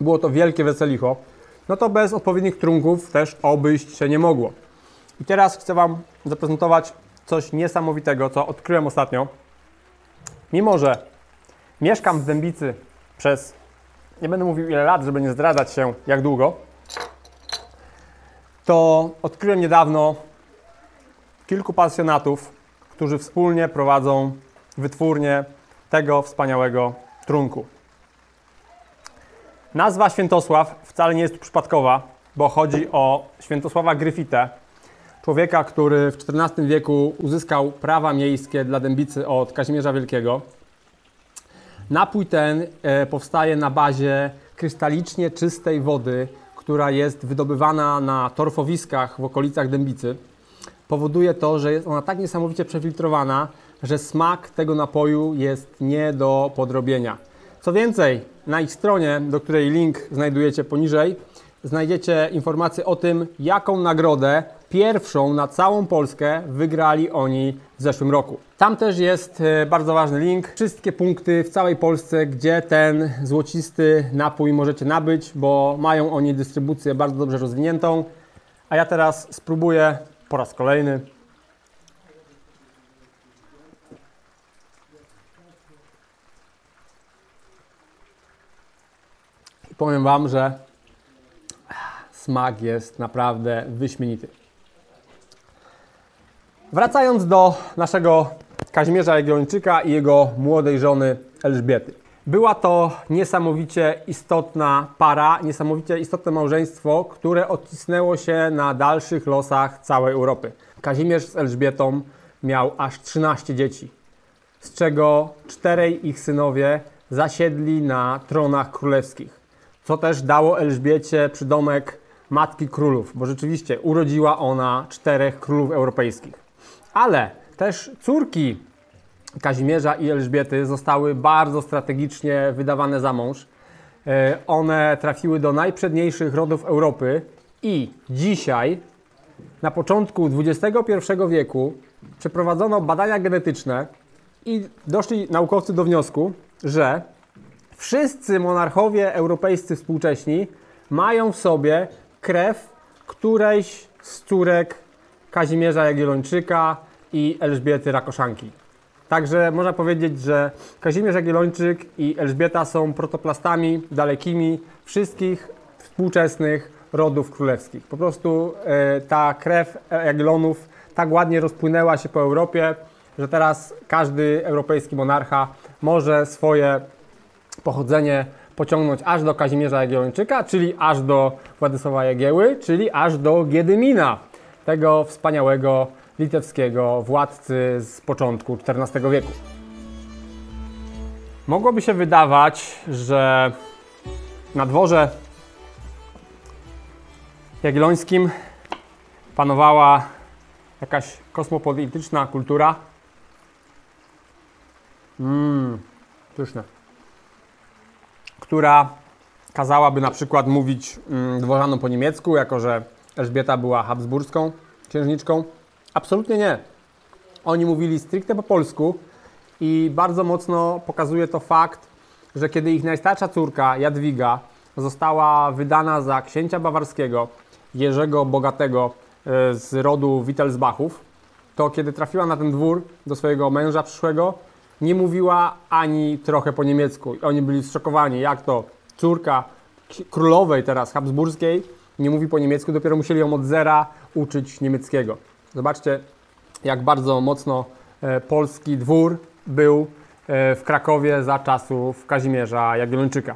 było to wielkie weselicho, no to bez odpowiednich trunków też obejść się nie mogło. I teraz chcę Wam zaprezentować coś niesamowitego, co odkryłem ostatnio. Mimo że mieszkam w Dębicy przez, nie będę mówił ile lat, żeby nie zdradzać się jak długo, to odkryłem niedawno kilku pasjonatów, którzy wspólnie prowadzą wytwórnię tego wspaniałego trunku. Nazwa Świętosław wcale nie jest przypadkowa, bo chodzi o Świętosława Gryfitę, człowieka, który w XIV wieku uzyskał prawa miejskie dla Dębicy od Kazimierza Wielkiego. Napój ten powstaje na bazie krystalicznie czystej wody, która jest wydobywana na torfowiskach w okolicach Dębicy. Powoduje to, że jest ona tak niesamowicie przefiltrowana, że smak tego napoju jest nie do podrobienia. Co więcej, na ich stronie, do której link znajdujecie poniżej, znajdziecie informacje o tym, jaką nagrodę pierwszą na całą Polskę wygrali oni w zeszłym roku. Tam też jest bardzo ważny link. Wszystkie punkty w całej Polsce, gdzie ten złocisty napój możecie nabyć, bo mają oni dystrybucję bardzo dobrze rozwiniętą. A ja teraz spróbuję po raz kolejny. I powiem Wam, że smak jest naprawdę wyśmienity. Wracając do naszego Kazimierza Jagiellończyka i jego młodej żony Elżbiety. Była to niesamowicie istotna para, niesamowicie istotne małżeństwo, które odcisnęło się na dalszych losach całej Europy. Kazimierz z Elżbietą miał aż 13 dzieci, z czego 4 ich synowie zasiedli na tronach królewskich, co też dało Elżbiecie przydomek Matki Królów, bo rzeczywiście urodziła ona 4 królów europejskich. Ale też córki Kazimierza i Elżbiety zostały bardzo strategicznie wydawane za mąż. One trafiły do najprzedniejszych rodów Europy i dzisiaj, na początku XXI wieku, przeprowadzono badania genetyczne i doszli naukowcy do wniosku, że wszyscy monarchowie europejscy współcześni mają w sobie krew którejś z córek Kazimierza Jagiellończyka i Elżbiety Rakoszanki. Także można powiedzieć, że Kazimierz Jagiellończyk i Elżbieta są protoplastami dalekimi wszystkich współczesnych rodów królewskich. Po prostu ta krew Jagiellonów tak ładnie rozpłynęła się po Europie, że teraz każdy europejski monarcha może swoje pochodzenie pociągnąć aż do Kazimierza Jagiellończyka, czyli aż do Władysława Jagieły, czyli aż do Giedymina, tego wspaniałego litewskiego władcy z początku XIV wieku. Mogłoby się wydawać, że na dworze jagiellońskim panowała jakaś kosmopolityczna kultura. Pyszne. Która kazałaby na przykład mówić dworzanom po niemiecku, jako że Elżbieta była habsburską księżniczką. Absolutnie nie. Oni mówili stricte po polsku i bardzo mocno pokazuje to fakt, że kiedy ich najstarsza córka Jadwiga została wydana za księcia bawarskiego Jerzego Bogatego z rodu Wittelsbachów, to kiedy trafiła na ten dwór do swojego męża przyszłego, nie mówiła ani trochę po niemiecku. I oni byli zszokowani, jak to córka królowej teraz habsburskiej nie mówi po niemiecku, dopiero musieli ją od zera uczyć niemieckiego. Zobaczcie, jak bardzo mocno polski dwór był w Krakowie za czasów Kazimierza Jagiellończyka.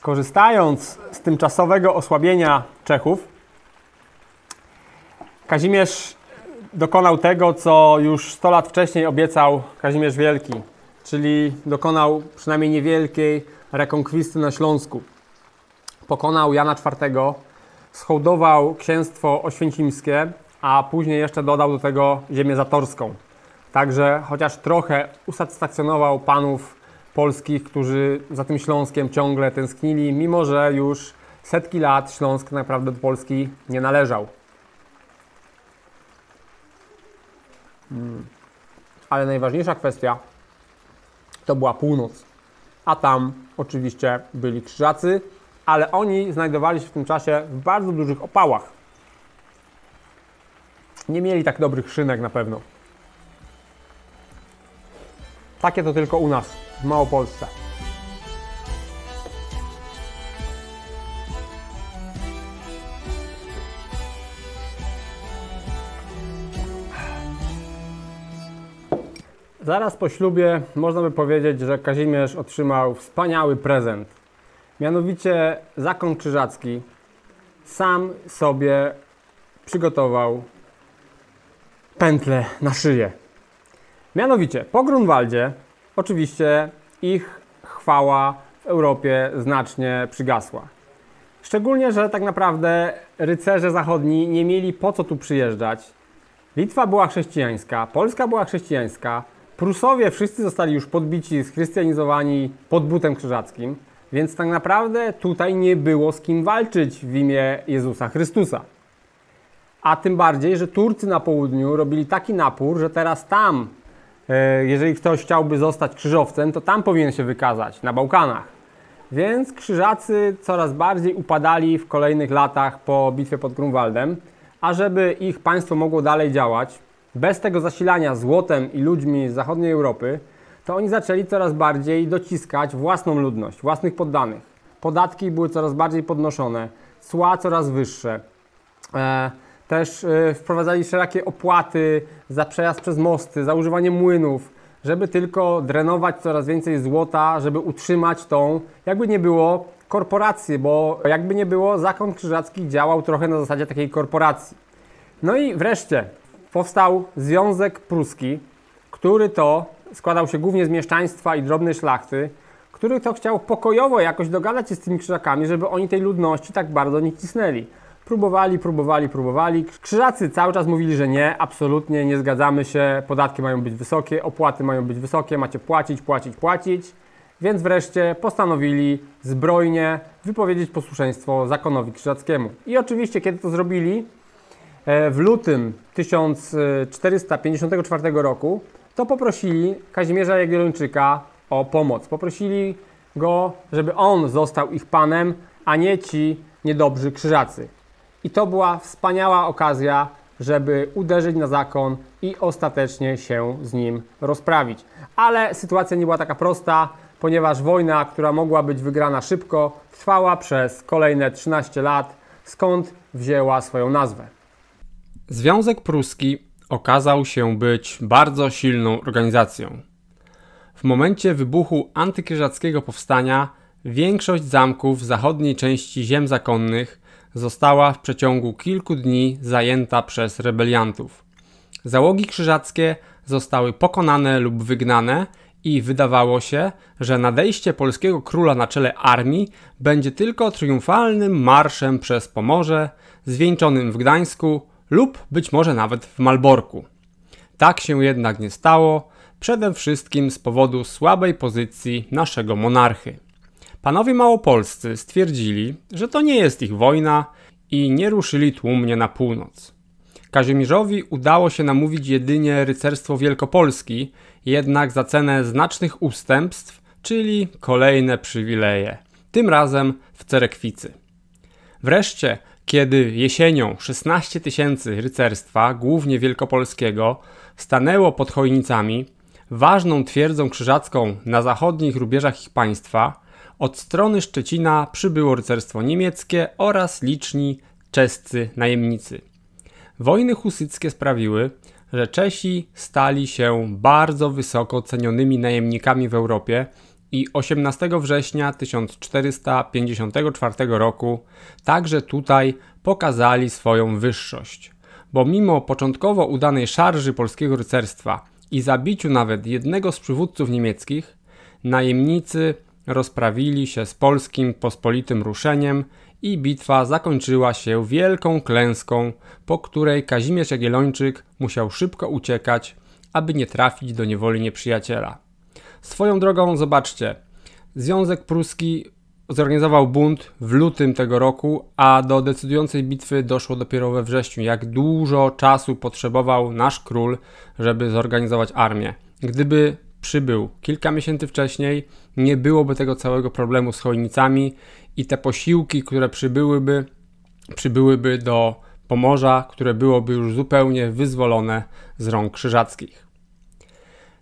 Korzystając z tymczasowego osłabienia Czechów, Kazimierz dokonał tego, co już 100 lat wcześniej obiecał Kazimierz Wielki, czyli dokonał przynajmniej niewielkiej rekonkwisty na Śląsku. Pokonał Jana IV, schołdował księstwo oświęcimskie, a później jeszcze dodał do tego ziemię zatorską. Także chociaż trochę usatysfakcjonował panów polskich, którzy za tym Śląskiem ciągle tęsknili, mimo że już setki lat Śląsk tak naprawdę do Polski nie należał. Ale najważniejsza kwestia to była północ. A tam oczywiście byli krzyżacy, ale oni znajdowali się w tym czasie w bardzo dużych opałach. Nie mieli tak dobrych szynek na pewno. Takie to tylko u nas, w Małopolsce. Zaraz po ślubie można by powiedzieć, że Kazimierz otrzymał wspaniały prezent. Mianowicie zakon krzyżacki sam sobie przygotował pętlę na szyję. Mianowicie po Grunwaldzie oczywiście ich chwała w Europie znacznie przygasła. Szczególnie, że tak naprawdę rycerze zachodni nie mieli po co tu przyjeżdżać. Litwa była chrześcijańska, Polska była chrześcijańska, Prusowie wszyscy zostali już podbici, schrystianizowani pod butem krzyżackim, więc tak naprawdę tutaj nie było z kim walczyć w imię Jezusa Chrystusa. A tym bardziej, że Turcy na południu robili taki napór, że teraz tam, jeżeli ktoś chciałby zostać krzyżowcem, to tam powinien się wykazać, na Bałkanach. Więc krzyżacy coraz bardziej upadali w kolejnych latach po bitwie pod Grunwaldem, a żeby ich państwo mogło dalej działać, bez tego zasilania złotem i ludźmi z zachodniej Europy, to oni zaczęli coraz bardziej dociskać własną ludność, własnych poddanych. Podatki były coraz bardziej podnoszone, cła coraz wyższe. Też wprowadzali wszelakie opłaty za przejazd przez mosty, za używanie młynów, żeby tylko drenować coraz więcej złota, żeby utrzymać tą, jakby nie było, korporację, bo jakby nie było, zakon krzyżacki działał trochę na zasadzie takiej korporacji. No i wreszcie powstał Związek Pruski, który to składał się głównie z mieszczaństwa i drobnej szlachty, który to chciał pokojowo jakoś dogadać się z tymi krzyżakami, żeby oni tej ludności tak bardzo nie cisnęli. Próbowali. Krzyżacy cały czas mówili, że nie, absolutnie nie zgadzamy się, podatki mają być wysokie, opłaty mają być wysokie, macie płacić. Więc wreszcie postanowili zbrojnie wypowiedzieć posłuszeństwo zakonowi krzyżackiemu. I oczywiście, kiedy to zrobili, w lutym 1454 roku, to poprosili Kazimierza Jagiellończyka o pomoc. Poprosili go, żeby on został ich panem, a nie ci niedobrzy krzyżacy. I to była wspaniała okazja, żeby uderzyć na zakon i ostatecznie się z nim rozprawić. Ale sytuacja nie była taka prosta, ponieważ wojna, która mogła być wygrana szybko, trwała przez kolejne 13 lat, skąd wzięła swoją nazwę. Związek Pruski okazał się być bardzo silną organizacją. W momencie wybuchu antykrzyżackiego powstania większość zamków w zachodniej części ziem zakonnych została w przeciągu kilku dni zajęta przez rebeliantów. Załogi krzyżackie zostały pokonane lub wygnane i wydawało się, że nadejście polskiego króla na czele armii będzie tylko triumfalnym marszem przez Pomorze, zwieńczonym w Gdańsku lub być może nawet w Malborku. Tak się jednak nie stało, przede wszystkim z powodu słabej pozycji naszego monarchy. Panowie małopolscy stwierdzili, że to nie jest ich wojna i nie ruszyli tłumnie na północ. Kazimierzowi udało się namówić jedynie rycerstwo Wielkopolski, jednak za cenę znacznych ustępstw, czyli kolejne przywileje, tym razem w Cerekwicy. Wreszcie, kiedy jesienią 16 000 rycerstwa, głównie wielkopolskiego, stanęło pod Chojnicami, ważną twierdzą krzyżacką na zachodnich rubieżach ich państwa, od strony Szczecina przybyło rycerstwo niemieckie oraz liczni czescy najemnicy. Wojny husyckie sprawiły, że Czesi stali się bardzo wysoko cenionymi najemnikami w Europie i 18 września 1454 roku także tutaj pokazali swoją wyższość, bo mimo początkowo udanej szarży polskiego rycerstwa i zabiciu nawet jednego z przywódców niemieckich, najemnicy rozprawili się z polskim pospolitym ruszeniem i bitwa zakończyła się wielką klęską, po której Kazimierz Jagiellończyk musiał szybko uciekać, aby nie trafić do niewoli nieprzyjaciela. Swoją drogą, zobaczcie, Związek Pruski zorganizował bunt w lutym tego roku, a do decydującej bitwy doszło dopiero we wrześniu. Jak dużo czasu potrzebował nasz król, żeby zorganizować armię. Gdyby przybył kilka miesięcy wcześniej, nie byłoby tego całego problemu z Chojnicami i te posiłki, które przybyłyby do Pomorza, które byłoby już zupełnie wyzwolone z rąk krzyżackich.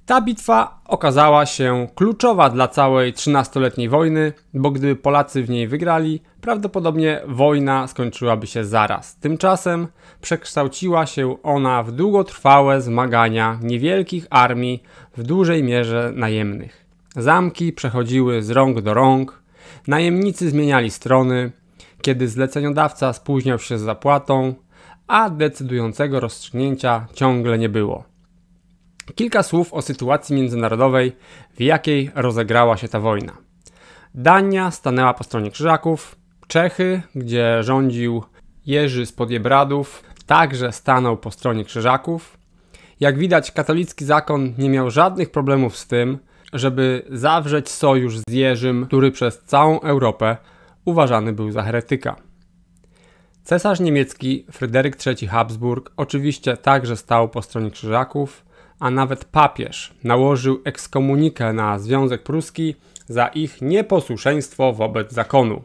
Ta bitwa okazała się kluczowa dla całej 13-letniej wojny, bo gdyby Polacy w niej wygrali, prawdopodobnie wojna skończyłaby się zaraz. Tymczasem przekształciła się ona w długotrwałe zmagania niewielkich armii, w dużej mierze najemnych. Zamki przechodziły z rąk do rąk, najemnicy zmieniali strony, kiedy zleceniodawca spóźniał się z zapłatą, a decydującego rozstrzygnięcia ciągle nie było. Kilka słów o sytuacji międzynarodowej, w jakiej rozegrała się ta wojna. Dania stanęła po stronie Krzyżaków, Czechy, gdzie rządził Jerzy z Podziebradów, także stanął po stronie Krzyżaków. Jak widać, katolicki zakon nie miał żadnych problemów z tym, żeby zawrzeć sojusz z Jerzym, który przez całą Europę uważany był za heretyka. Cesarz niemiecki Fryderyk III Habsburg oczywiście także stał po stronie Krzyżaków, a nawet papież nałożył ekskomunikę na Związek Pruski za ich nieposłuszeństwo wobec zakonu.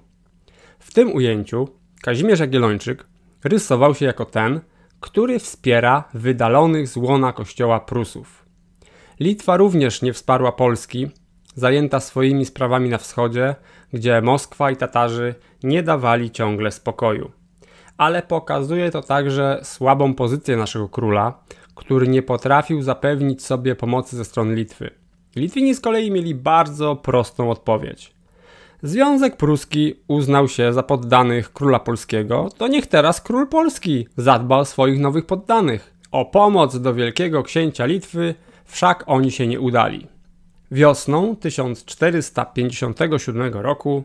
W tym ujęciu Kazimierz Jagiellończyk rysował się jako ten, który wspiera wydalonych z łona kościoła Prusów. Litwa również nie wsparła Polski, zajęta swoimi sprawami na wschodzie, gdzie Moskwa i Tatarzy nie dawali ciągle spokoju. Ale pokazuje to także słabą pozycję naszego króla, który nie potrafił zapewnić sobie pomocy ze strony Litwy. Litwini z kolei mieli bardzo prostą odpowiedź. Związek Pruski uznał się za poddanych króla polskiego, to niech teraz król polski zadba o swoich nowych poddanych. O pomoc do wielkiego księcia Litwy wszak oni się nie udali. Wiosną 1457 roku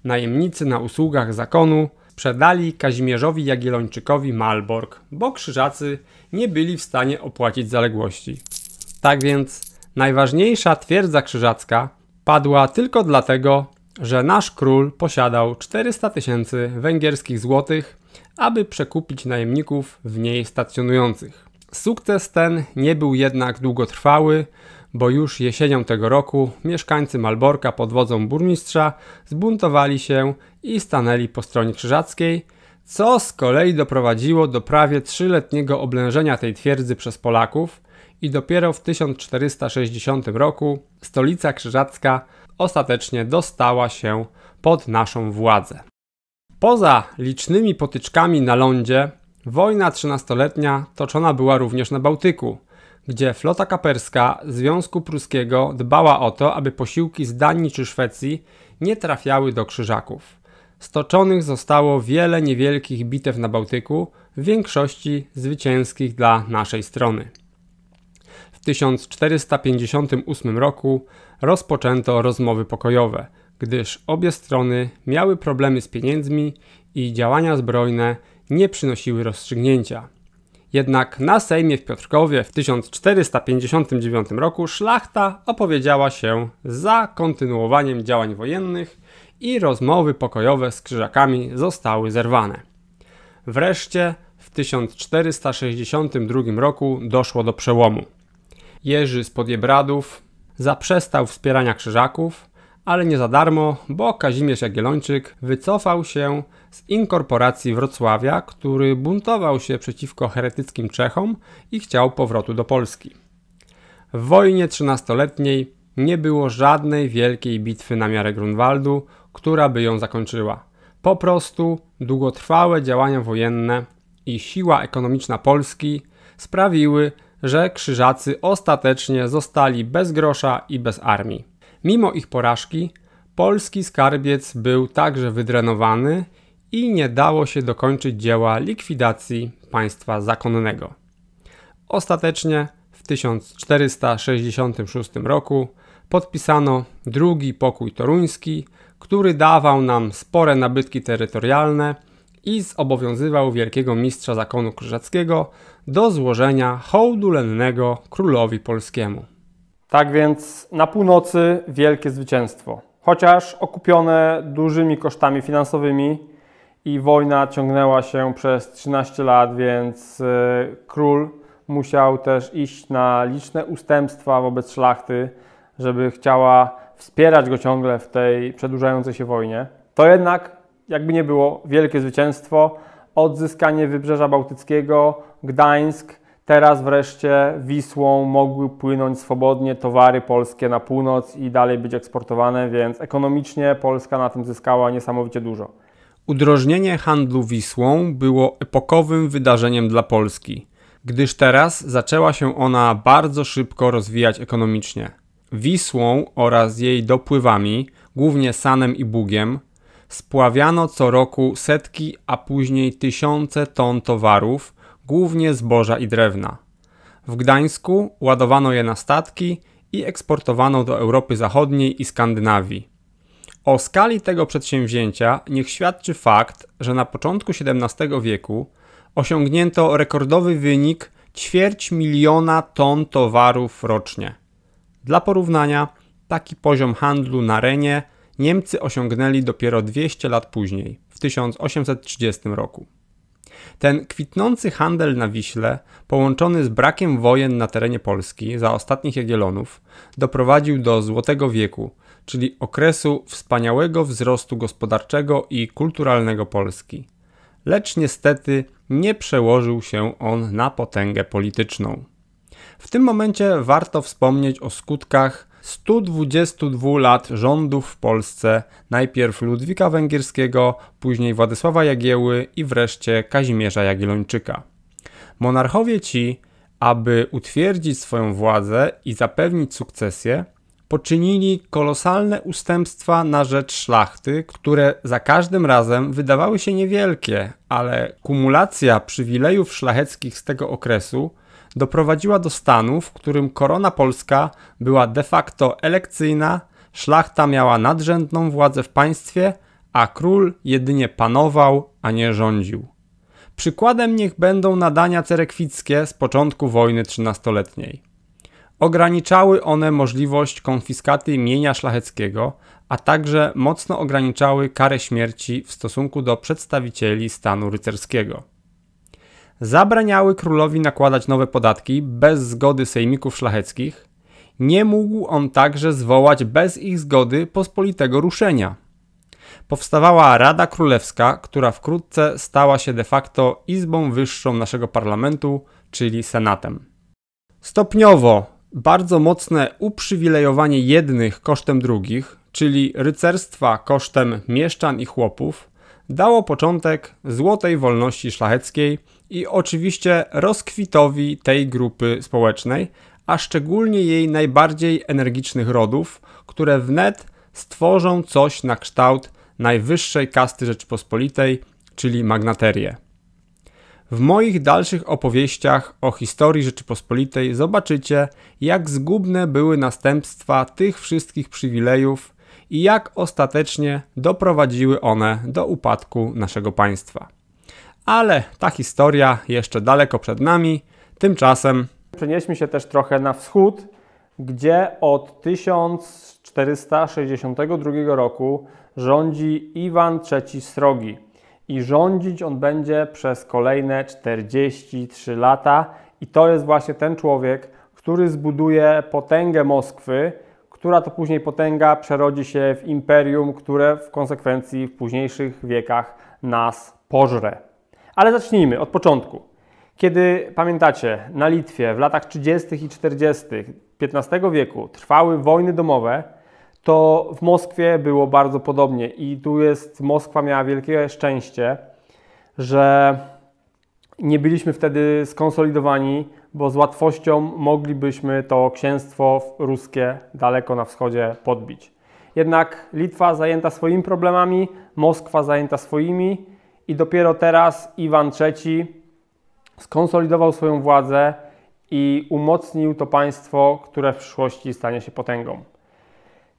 najemnicy na usługach zakonu sprzedali Kazimierzowi Jagiellończykowi Malbork, bo krzyżacy nie byli w stanie opłacić zaległości. Tak więc najważniejsza twierdza krzyżacka padła tylko dlatego, że nasz król posiadał 400 000 węgierskich złotych, aby przekupić najemników w niej stacjonujących. Sukces ten nie był jednak długotrwały, bo już jesienią tego roku mieszkańcy Malborka pod wodzą burmistrza zbuntowali się i stanęli po stronie krzyżackiej, co z kolei doprowadziło do prawie 3-letniego oblężenia tej twierdzy przez Polaków i dopiero w 1460 roku stolica krzyżacka ostatecznie dostała się pod naszą władzę. Poza licznymi potyczkami na lądzie, wojna 13-letnia toczona była również na Bałtyku, gdzie flota kaperska Związku Pruskiego dbała o to, aby posiłki z Danii czy Szwecji nie trafiały do Krzyżaków. Stoczonych zostało wiele niewielkich bitew na Bałtyku, w większości zwycięskich dla naszej strony. W 1458 roku rozpoczęto rozmowy pokojowe, gdyż obie strony miały problemy z pieniędzmi i działania zbrojne nie przynosiły rozstrzygnięcia. Jednak na Sejmie w Piotrkowie w 1459 roku szlachta opowiedziała się za kontynuowaniem działań wojennych i rozmowy pokojowe z Krzyżakami zostały zerwane. Wreszcie w 1462 roku doszło do przełomu. Jerzy z Podjebradów zaprzestał wspierania Krzyżaków, ale nie za darmo, bo Kazimierz Jagiellończyk wycofał się z inkorporacji Wrocławia, który buntował się przeciwko heretyckim Czechom i chciał powrotu do Polski. W wojnie 13-letniej nie było żadnej wielkiej bitwy na miarę Grunwaldu, która by ją zakończyła. Po prostu długotrwałe działania wojenne i siła ekonomiczna Polski sprawiły, że Krzyżacy ostatecznie zostali bez grosza i bez armii. Mimo ich porażki, polski skarbiec był także wydrenowany i nie dało się dokończyć dzieła likwidacji państwa zakonnego. Ostatecznie w 1466 roku podpisano drugi pokój toruński, który dawał nam spore nabytki terytorialne i zobowiązywał wielkiego mistrza zakonu krzyżackiego do złożenia hołdu lennego królowi polskiemu. Tak więc na północy wielkie zwycięstwo. Chociaż okupione dużymi kosztami finansowymi i wojna ciągnęła się przez 13 lat, więc król musiał też iść na liczne ustępstwa wobec szlachty, żeby chciała wspierać go ciągle w tej przedłużającej się wojnie. To jednak, jakby nie było, wielkie zwycięstwo, odzyskanie Wybrzeża Bałtyckiego, Gdańsk. Teraz wreszcie Wisłą mogły płynąć swobodnie towary polskie na północ i dalej być eksportowane, więc ekonomicznie Polska na tym zyskała niesamowicie dużo. Udrożnienie handlu Wisłą było epokowym wydarzeniem dla Polski, gdyż teraz zaczęła się ona bardzo szybko rozwijać ekonomicznie. Wisłą oraz jej dopływami, głównie Sanem i Bugiem, spławiano co roku setki, a później tysiące ton towarów, głównie zboża i drewna. W Gdańsku ładowano je na statki i eksportowano do Europy Zachodniej i Skandynawii. O skali tego przedsięwzięcia niech świadczy fakt, że na początku XVII wieku osiągnięto rekordowy wynik 250 000 ton towarów rocznie. Dla porównania, taki poziom handlu na Renie Niemcy osiągnęli dopiero 200 lat później, w 1830 roku. Ten kwitnący handel na Wiśle, połączony z brakiem wojen na terenie Polski za ostatnich Jagiellonów, doprowadził do Złotego Wieku, czyli okresu wspaniałego wzrostu gospodarczego i kulturalnego Polski. Lecz niestety nie przełożył się on na potęgę polityczną. W tym momencie warto wspomnieć o skutkach 122 lat rządów w Polsce, najpierw Ludwika Węgierskiego, później Władysława Jagieły i wreszcie Kazimierza Jagiellończyka. Monarchowie ci, aby utwierdzić swoją władzę i zapewnić sukcesję, poczynili kolosalne ustępstwa na rzecz szlachty, które za każdym razem wydawały się niewielkie, ale kumulacja przywilejów szlacheckich z tego okresu doprowadziła do stanu, w którym korona polska była de facto elekcyjna, szlachta miała nadrzędną władzę w państwie, a król jedynie panował, a nie rządził. Przykładem niech będą nadania cerekwickie z początku wojny 13-letniej. Ograniczały one możliwość konfiskaty mienia szlacheckiego, a także mocno ograniczały karę śmierci w stosunku do przedstawicieli stanu rycerskiego. Zabraniały królowi nakładać nowe podatki bez zgody sejmików szlacheckich. Nie mógł on także zwołać bez ich zgody pospolitego ruszenia. Powstawała Rada Królewska, która wkrótce stała się de facto izbą wyższą naszego parlamentu, czyli Senatem. Stopniowo bardzo mocne uprzywilejowanie jednych kosztem drugich, czyli rycerstwa kosztem mieszczan i chłopów, dało początek złotej wolności szlacheckiej i oczywiście rozkwitowi tej grupy społecznej, a szczególnie jej najbardziej energicznych rodów, które wnet stworzą coś na kształt najwyższej kasty Rzeczypospolitej, czyli magnaterię. W moich dalszych opowieściach o historii Rzeczypospolitej zobaczycie, jak zgubne były następstwa tych wszystkich przywilejów i jak ostatecznie doprowadziły one do upadku naszego państwa. Ale ta historia jeszcze daleko przed nami, tymczasem przenieśmy się też trochę na wschód, gdzie od 1462 roku rządzi Iwan III Srogi. I rządzić on będzie przez kolejne 43 lata. I to jest właśnie ten człowiek, który zbuduje potęgę Moskwy, która to później potęga przerodzi się w imperium, które w konsekwencji w późniejszych wiekach nas pożre. Ale zacznijmy od początku. Kiedy, pamiętacie, na Litwie w latach 30. i 40. XV wieku trwały wojny domowe, to w Moskwie było bardzo podobnie i Moskwa miała wielkie szczęście, że nie byliśmy wtedy skonsolidowani, bo z łatwością moglibyśmy to księstwo ruskie daleko na wschodzie podbić. Jednak Litwa zajęta swoimi problemami, Moskwa zajęta swoimi i dopiero teraz Iwan III skonsolidował swoją władzę i umocnił to państwo, które w przyszłości stanie się potęgą.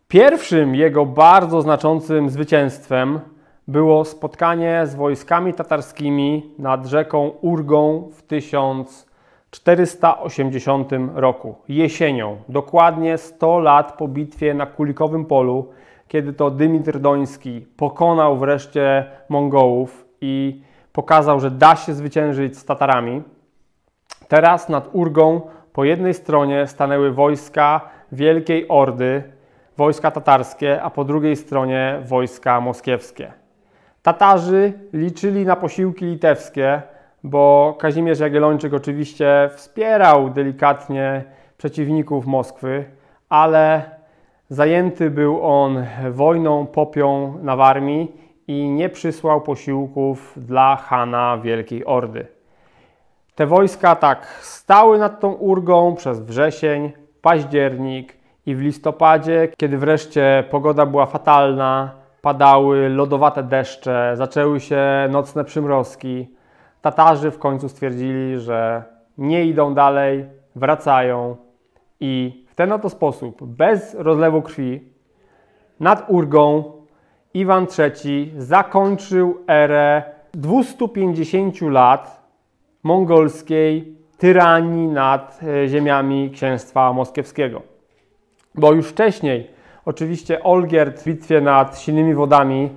Pierwszym jego bardzo znaczącym zwycięstwem było spotkanie z wojskami tatarskimi nad rzeką Urgą w 1480 roku, jesienią, dokładnie 100 lat po bitwie na Kulikowym Polu, kiedy to Dymitr Doński pokonał wreszcie Mongołów i pokazał, że da się zwyciężyć z Tatarami. Teraz nad Urgą po jednej stronie stanęły wojska Wielkiej Ordy, wojska tatarskie, a po drugiej stronie wojska moskiewskie. Tatarzy liczyli na posiłki litewskie, bo Kazimierz Jagiellończyk oczywiście wspierał delikatnie przeciwników Moskwy, ale zajęty był on wojną popią na Warmii i nie przysłał posiłków dla Hana Wielkiej Ordy. Te wojska tak stały nad tą Urgą przez wrzesień, październik i w listopadzie, kiedy wreszcie pogoda była fatalna, padały lodowate deszcze, zaczęły się nocne przymrozki. Tatarzy w końcu stwierdzili, że nie idą dalej, wracają i w ten oto sposób, bez rozlewu krwi, nad Urgą Iwan III zakończył erę 250 lat mongolskiej tyranii nad ziemiami księstwa moskiewskiego. Bo już wcześniej oczywiście Olgierd w bitwie nad Silnymi Wodami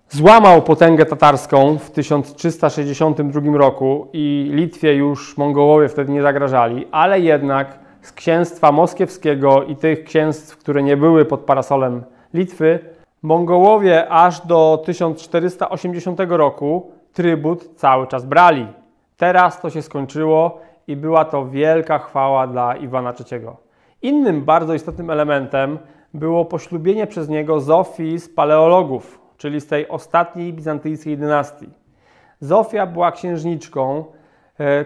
złamał potęgę tatarską w 1362 roku i Litwie już Mongołowie wtedy nie zagrażali, ale jednak z księstwa moskiewskiego i tych księstw, które nie były pod parasolem Litwy, Mongołowie aż do 1480 roku trybut cały czas brali. Teraz to się skończyło i była to wielka chwała dla Iwana III. Innym bardzo istotnym elementem było poślubienie przez niego Zofii z Paleologów, czyli z tej ostatniej bizantyjskiej dynastii. Zofia była księżniczką,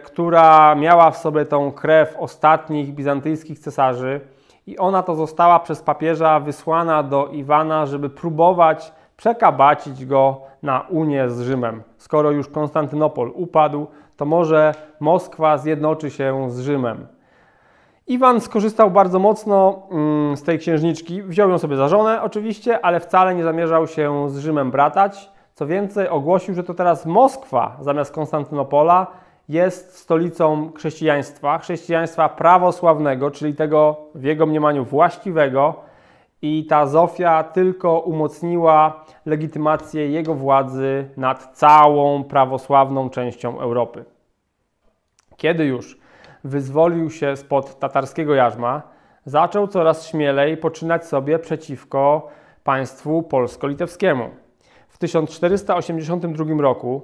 która miała w sobie tą krew ostatnich bizantyjskich cesarzy i ona to została przez papieża wysłana do Iwana, żeby próbować przekabacić go na unię z Rzymem. Skoro już Konstantynopol upadł, to może Moskwa zjednoczy się z Rzymem. Iwan skorzystał bardzo mocno z tej księżniczki, wziął ją sobie za żonę oczywiście, ale wcale nie zamierzał się z Rzymem bratać. Co więcej, ogłosił, że to teraz Moskwa zamiast Konstantynopola jest stolicą chrześcijaństwa prawosławnego, czyli tego w jego mniemaniu właściwego, i ta Zofia tylko umocniła legitymację jego władzy nad całą prawosławną częścią Europy. Kiedy już wyzwolił się spod tatarskiego jarzma, zaczął coraz śmielej poczynać sobie przeciwko państwu polsko-litewskiemu. W 1482 roku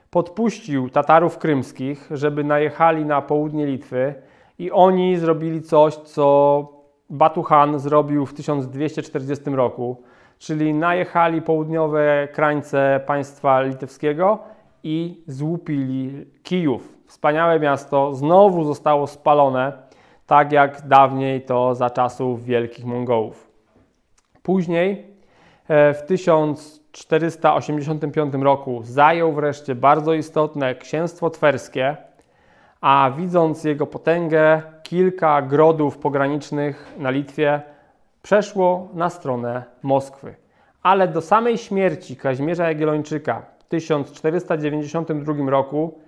podpuścił Tatarów krymskich, żeby najechali na południe Litwy i oni zrobili coś, co Batu Chan zrobił w 1240 roku, czyli najechali południowe krańce państwa litewskiego i złupili Kijów. Wspaniałe miasto znowu zostało spalone, tak jak dawniej to za czasów wielkich Mongołów. Później w 1485 roku zajął wreszcie bardzo istotne księstwo twerskie, a widząc jego potęgę, kilka grodów pogranicznych na Litwie przeszło na stronę Moskwy. Ale do samej śmierci Kazimierza Jagiellończyka w 1492 roku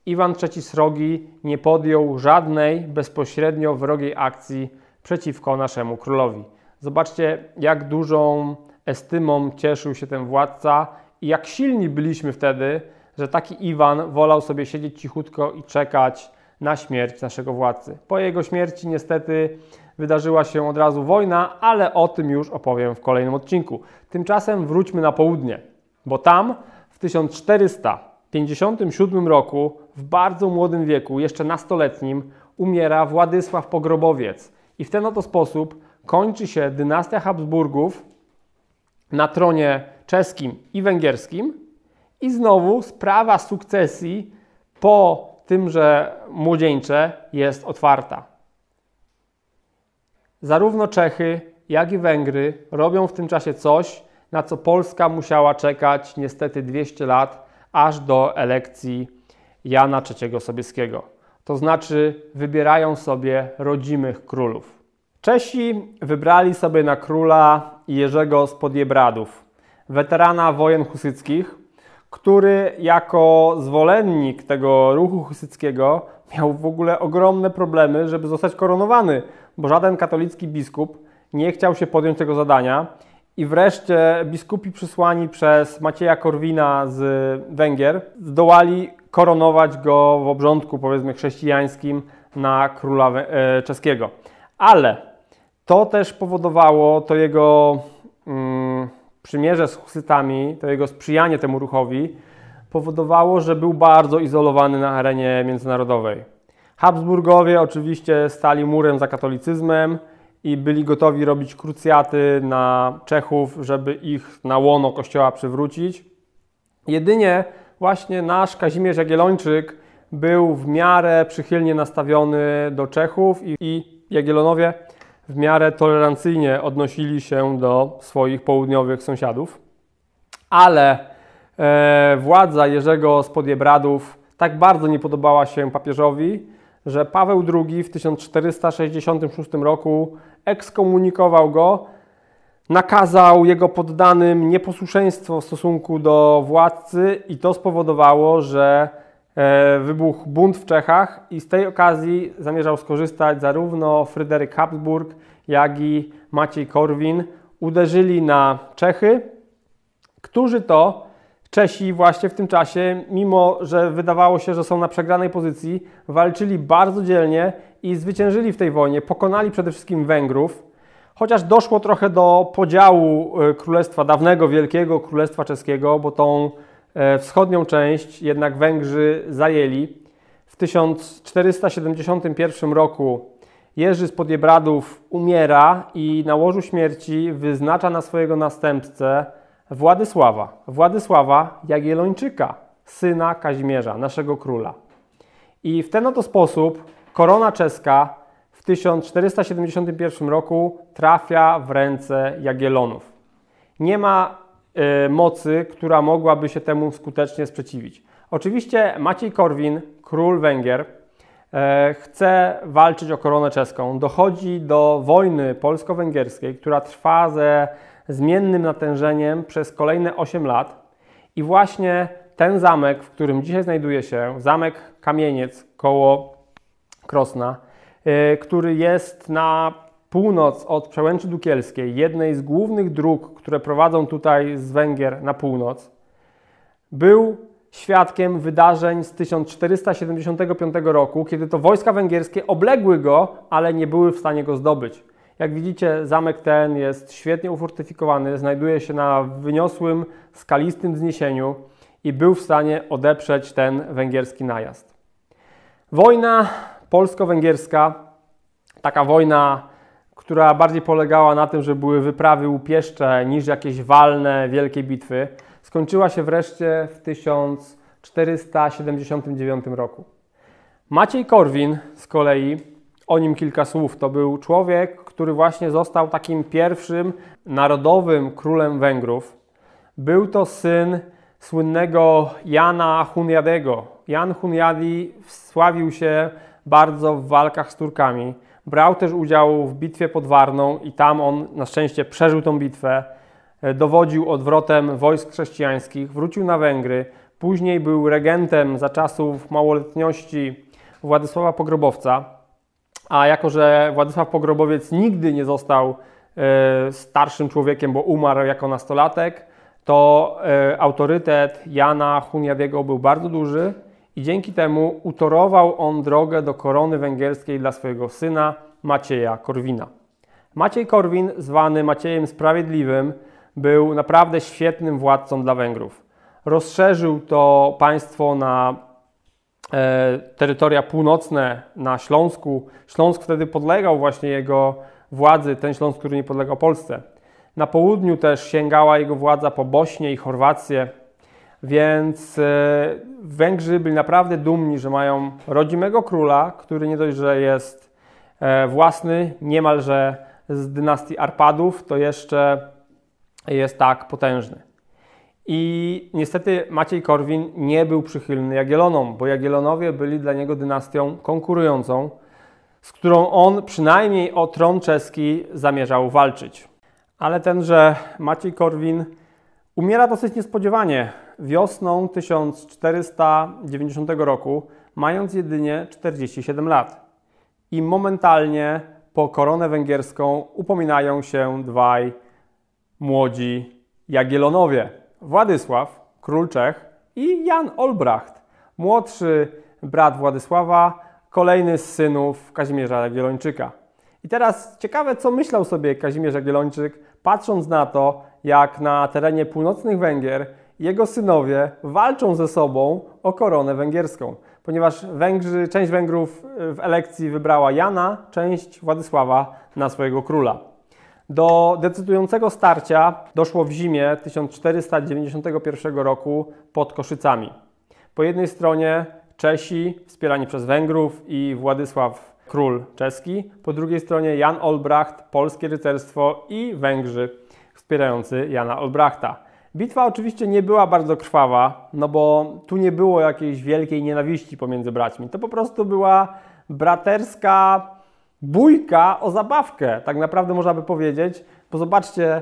Iwan III Srogi nie podjął żadnej bezpośrednio wrogiej akcji przeciwko naszemu królowi. Zobaczcie, jak dużą estymą cieszył się ten władca i jak silni byliśmy wtedy, że taki Iwan wolał sobie siedzieć cichutko i czekać na śmierć naszego władcy. Po jego śmierci niestety wydarzyła się od razu wojna, ale o tym już opowiem w kolejnym odcinku. Tymczasem wróćmy na południe, bo tam w 1457 roku, w bardzo młodym wieku, jeszcze nastoletnim, umiera Władysław Pogrobowiec. I w ten oto sposób kończy się dynastia Habsburgów na tronie czeskim i węgierskim i znowu sprawa sukcesji po tymże młodzieńcze jest otwarta. Zarówno Czechy, jak i Węgry robią w tym czasie coś, na co Polska musiała czekać niestety 200 lat, aż do elekcji Jana III Sobieskiego. To znaczy wybierają sobie rodzimych królów. Czesi wybrali sobie na króla Jerzego z Podjebradów, weterana wojen husyckich, który jako zwolennik tego ruchu husyckiego miał w ogóle ogromne problemy, żeby zostać koronowany, bo żaden katolicki biskup nie chciał się podjąć tego zadania i wreszcie biskupi przysłani przez Macieja Korwina z Węgier zdołali koronować go w obrządku, powiedzmy, chrześcijańskim na króla czeskiego. Ale to też powodowało, to jego przymierze z husytami, to jego sprzyjanie temu ruchowi powodowało, że był bardzo izolowany na arenie międzynarodowej. Habsburgowie oczywiście stali murem za katolicyzmem i byli gotowi robić krucjaty na Czechów, żeby ich na łono kościoła przywrócić. Jedynie właśnie nasz Kazimierz Jagiellończyk był w miarę przychylnie nastawiony do Czechów i Jagiellonowie w miarę tolerancyjnie odnosili się do swoich południowych sąsiadów. Ale władza Jerzego z Podjebradów tak bardzo nie podobała się papieżowi, że Paweł II w 1466 roku ekskomunikował go, nakazał jego poddanym nieposłuszeństwo w stosunku do władcy i to spowodowało, że wybuchł bunt w Czechach i z tej okazji zamierzał skorzystać zarówno Fryderyk Habsburg, jak i Maciej Korwin. Uderzyli na Czechy, którzy to Czesi właśnie w tym czasie, mimo że wydawało się, że są na przegranej pozycji, walczyli bardzo dzielnie i zwyciężyli w tej wojnie. Pokonali przede wszystkim Węgrów, chociaż doszło trochę do podziału królestwa, dawnego Wielkiego Królestwa Czeskiego, bo tą wschodnią część jednak Węgrzy zajęli. W 1471 roku Jerzy z Podjebradów umiera i na łożu śmierci wyznacza na swojego następcę Władysława Jagiellończyka, syna Kazimierza, naszego króla. I w ten oto sposób korona czeska w 1471 roku trafia w ręce Jagiellonów. Nie ma mocy, która mogłaby się temu skutecznie sprzeciwić. Oczywiście Maciej Korwin, król Węgier, chce walczyć o koronę czeską. Dochodzi do wojny polsko-węgierskiej, która trwa ze zmiennym natężeniem przez kolejne 8 lat. I właśnie ten zamek, w którym dzisiaj znajduje się, zamek Kamieniec koło Krosna, który jest na północ od Przełęczy Dukielskiej, jednej z głównych dróg, które prowadzą tutaj z Węgier na północ, był świadkiem wydarzeń z 1475 roku, kiedy to wojska węgierskie obległy go, ale nie były w stanie go zdobyć. Jak widzicie, zamek ten jest świetnie ufortyfikowany, znajduje się na wyniosłym, skalistym wzniesieniu i był w stanie odeprzeć ten węgierski najazd. Wojna polsko-węgierska, taka wojna, która bardziej polegała na tym, że były wyprawy łupieszcze niż jakieś walne, wielkie bitwy, skończyła się wreszcie w 1479 roku. Maciej Korwin z kolei, o nim kilka słów, to był człowiek, który właśnie został takim pierwszym narodowym królem Węgrów. Był to syn słynnego Jana Hunjadego. Jan Hunjadi wsławił się bardzo w walkach z Turkami. Brał też udział w bitwie pod Warną i tam on na szczęście przeżył tą bitwę. Dowodził odwrotem wojsk chrześcijańskich, wrócił na Węgry. Później był regentem za czasów małoletności Władysława Pogrobowca. A jako że Władysław Pogrobowiec nigdy nie został starszym człowiekiem, bo umarł jako nastolatek, to autorytet Jana Hunjadiego był bardzo duży i dzięki temu utorował on drogę do korony węgierskiej dla swojego syna Macieja Korwina. Maciej Korwin, zwany Maciejem Sprawiedliwym, był naprawdę świetnym władcą dla Węgrów. Rozszerzył to państwo na terytoria północne, na Śląsku. Śląsk wtedy podlegał właśnie jego władzy, ten Śląsk, który nie podlegał Polsce. Na południu też sięgała jego władza po Bośnię i Chorwację, więc Węgrzy byli naprawdę dumni, że mają rodzimego króla, który nie dość, że jest własny, niemalże z dynastii Arpadów, to jeszcze jest tak potężny. I niestety Maciej Korwin nie był przychylny Jagielonom, bo Jagielonowie byli dla niego dynastią konkurującą, z którą on przynajmniej o tron czeski zamierzał walczyć. Ale tenże Maciej Korwin umiera dosyć niespodziewanie wiosną 1490 roku, mając jedynie 47 lat. I momentalnie po koronę węgierską upominają się dwaj młodzi Jagielonowie. Władysław, król Czech, i Jan Olbracht, młodszy brat Władysława, kolejny z synów Kazimierza Jagiellończyka. I teraz ciekawe, co myślał sobie Kazimierz Jagiellończyk, patrząc na to, jak na terenie północnych Węgier jego synowie walczą ze sobą o koronę węgierską. Ponieważ część Węgrów w elekcji wybrała Jana, część Władysława na swojego króla. Do decydującego starcia doszło w zimie 1491 roku pod Koszycami. Po jednej stronie Czesi wspierani przez Węgrów i Władysław król czeski, po drugiej stronie Jan Olbracht, polskie rycerstwo i Węgrzy wspierający Jana Olbrachta. Bitwa oczywiście nie była bardzo krwawa, no bo tu nie było jakiejś wielkiej nienawiści pomiędzy braćmi. To po prostu była braterska bójka o zabawkę, tak naprawdę można by powiedzieć, bo zobaczcie,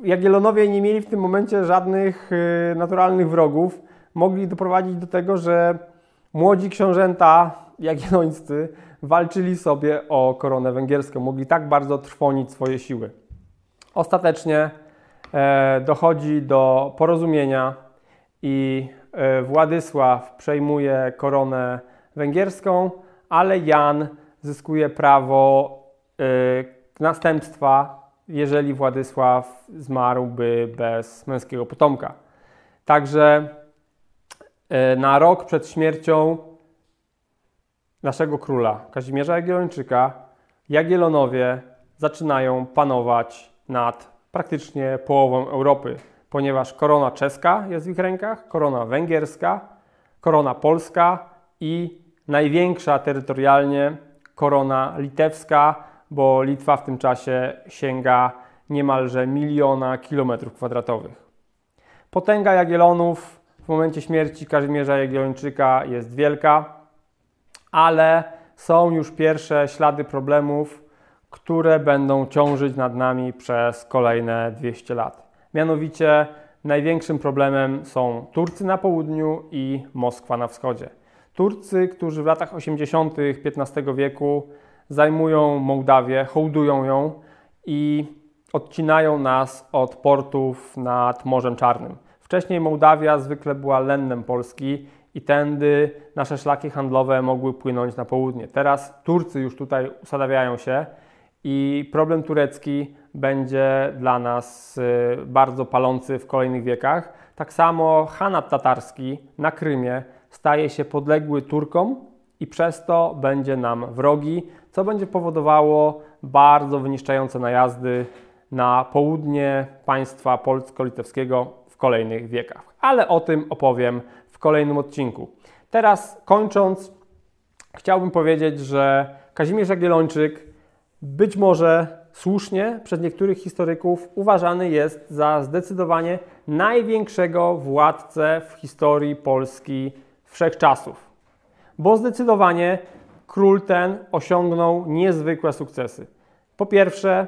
Jagielonowie nie mieli w tym momencie żadnych naturalnych wrogów. Mogli doprowadzić do tego, że młodzi książęta jagiellońscy walczyli sobie o koronę węgierską. Mogli tak bardzo trwonić swoje siły. Ostatecznie dochodzi do porozumienia i Władysław przejmuje koronę węgierską, ale Jan zyskuje prawo następstwa, jeżeli Władysław zmarłby bez męskiego potomka. Także na rok przed śmiercią naszego króla, Kazimierza Jagiellończyka, Jagielonowie zaczynają panować nad praktycznie połową Europy, ponieważ korona czeska jest w ich rękach, korona węgierska, korona polska i największa terytorialnie korona litewska, bo Litwa w tym czasie sięga niemalże 1 000 000 km². Potęga Jagiellonów w momencie śmierci Kazimierza Jagiellończyka jest wielka, ale są już pierwsze ślady problemów, które będą ciążyć nad nami przez kolejne 200 lat. Mianowicie największym problemem są Turcy na południu i Moskwa na wschodzie. Turcy, którzy w latach 80. XV wieku zajmują Mołdawię, hołdują ją i odcinają nas od portów nad Morzem Czarnym. Wcześniej Mołdawia zwykle była lennem Polski i tędy nasze szlaki handlowe mogły płynąć na południe. Teraz Turcy już tutaj usadawiają się i problem turecki będzie dla nas bardzo palący w kolejnych wiekach. Tak samo Hanat tatarski na Krymie staje się podległy Turkom i przez to będzie nam wrogi, co będzie powodowało bardzo wyniszczające najazdy na południe państwa polsko-litewskiego w kolejnych wiekach. Ale o tym opowiem w kolejnym odcinku. Teraz kończąc, chciałbym powiedzieć, że Kazimierz Jagiellończyk być może słusznie przez niektórych historyków uważany jest za zdecydowanie największego władcę w historii Polski wszechczasów. Bo zdecydowanie król ten osiągnął niezwykłe sukcesy. Po pierwsze,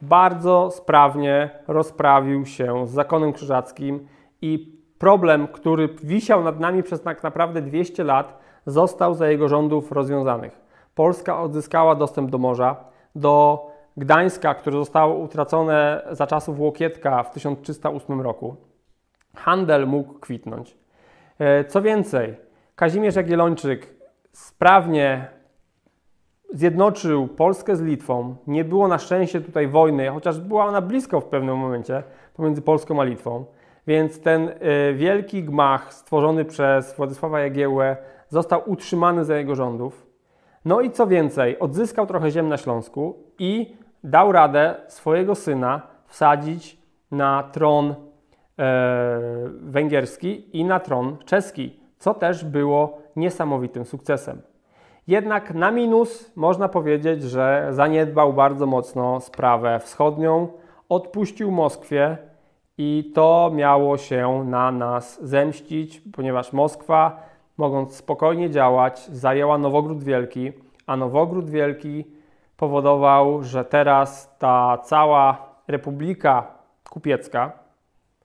bardzo sprawnie rozprawił się z zakonem krzyżackim i problem, który wisiał nad nami przez tak naprawdę 200 lat, został za jego rządów rozwiązanych. Polska odzyskała dostęp do morza, do Gdańska, które zostało utracone za czasów Łokietka w 1308 roku. Handel mógł kwitnąć. Co więcej, Kazimierz Jagiellończyk sprawnie zjednoczył Polskę z Litwą. Nie było na szczęście tutaj wojny, chociaż była ona blisko w pewnym momencie pomiędzy Polską a Litwą. Więc ten wielki gmach stworzony przez Władysława Jagiełłę został utrzymany za jego rządów. No i co więcej, odzyskał trochę ziem na Śląsku i dał radę swojego syna wsadzić na tron węgierski i na tron czeski, co też było niesamowitym sukcesem. Jednak na minus można powiedzieć, że zaniedbał bardzo mocno sprawę wschodnią, odpuścił Moskwie i to miało się na nas zemścić, ponieważ Moskwa, mogąc spokojnie działać, zajęła Nowogród Wielki, a Nowogród Wielki powodował, że teraz ta cała Republika Kupiecka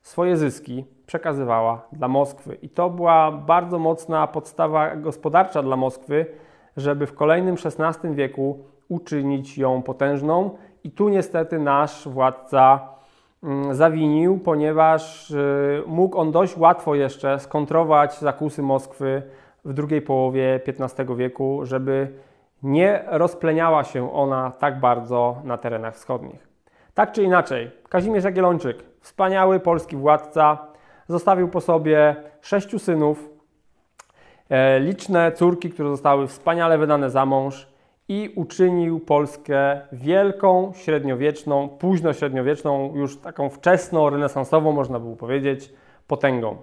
swoje zyski przekazywała dla Moskwy. I to była bardzo mocna podstawa gospodarcza dla Moskwy, żeby w kolejnym XVI wieku uczynić ją potężną. I tu niestety nasz władca zawinił, ponieważ mógł on dość łatwo jeszcze skontrować zakusy Moskwy w drugiej połowie XV wieku, żeby nie rozpleniała się ona tak bardzo na terenach wschodnich. Tak czy inaczej, Kazimierz Jagiellończyk, wspaniały polski władca, zostawił po sobie 6 synów, liczne córki, które zostały wspaniale wydane za mąż i uczynił Polskę wielką, średniowieczną, późnośredniowieczną, już taką wczesno-renesansową, można było powiedzieć, potęgą.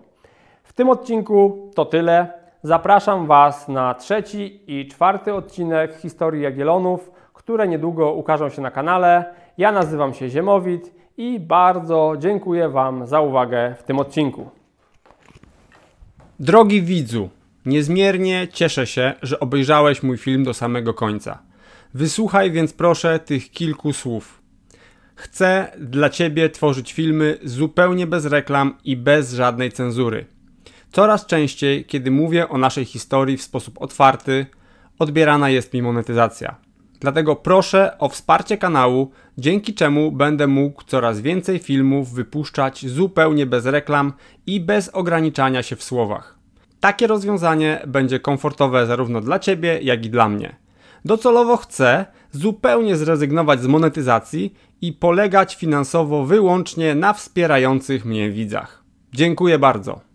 W tym odcinku to tyle. Zapraszam Was na 3. i 4. odcinek historii Jagiellonów, które niedługo ukażą się na kanale. Ja nazywam się Ziemowit i bardzo dziękuję Wam za uwagę w tym odcinku. Drogi widzu, niezmiernie cieszę się, że obejrzałeś mój film do samego końca. Wysłuchaj więc proszę tych kilku słów. Chcę dla Ciebie tworzyć filmy zupełnie bez reklam i bez żadnej cenzury. Coraz częściej, kiedy mówię o naszej historii w sposób otwarty, odbierana jest mi monetyzacja. Dlatego proszę o wsparcie kanału, dzięki czemu będę mógł coraz więcej filmów wypuszczać zupełnie bez reklam i bez ograniczania się w słowach. Takie rozwiązanie będzie komfortowe zarówno dla Ciebie, jak i dla mnie. Docelowo chcę zupełnie zrezygnować z monetyzacji i polegać finansowo wyłącznie na wspierających mnie widzach. Dziękuję bardzo.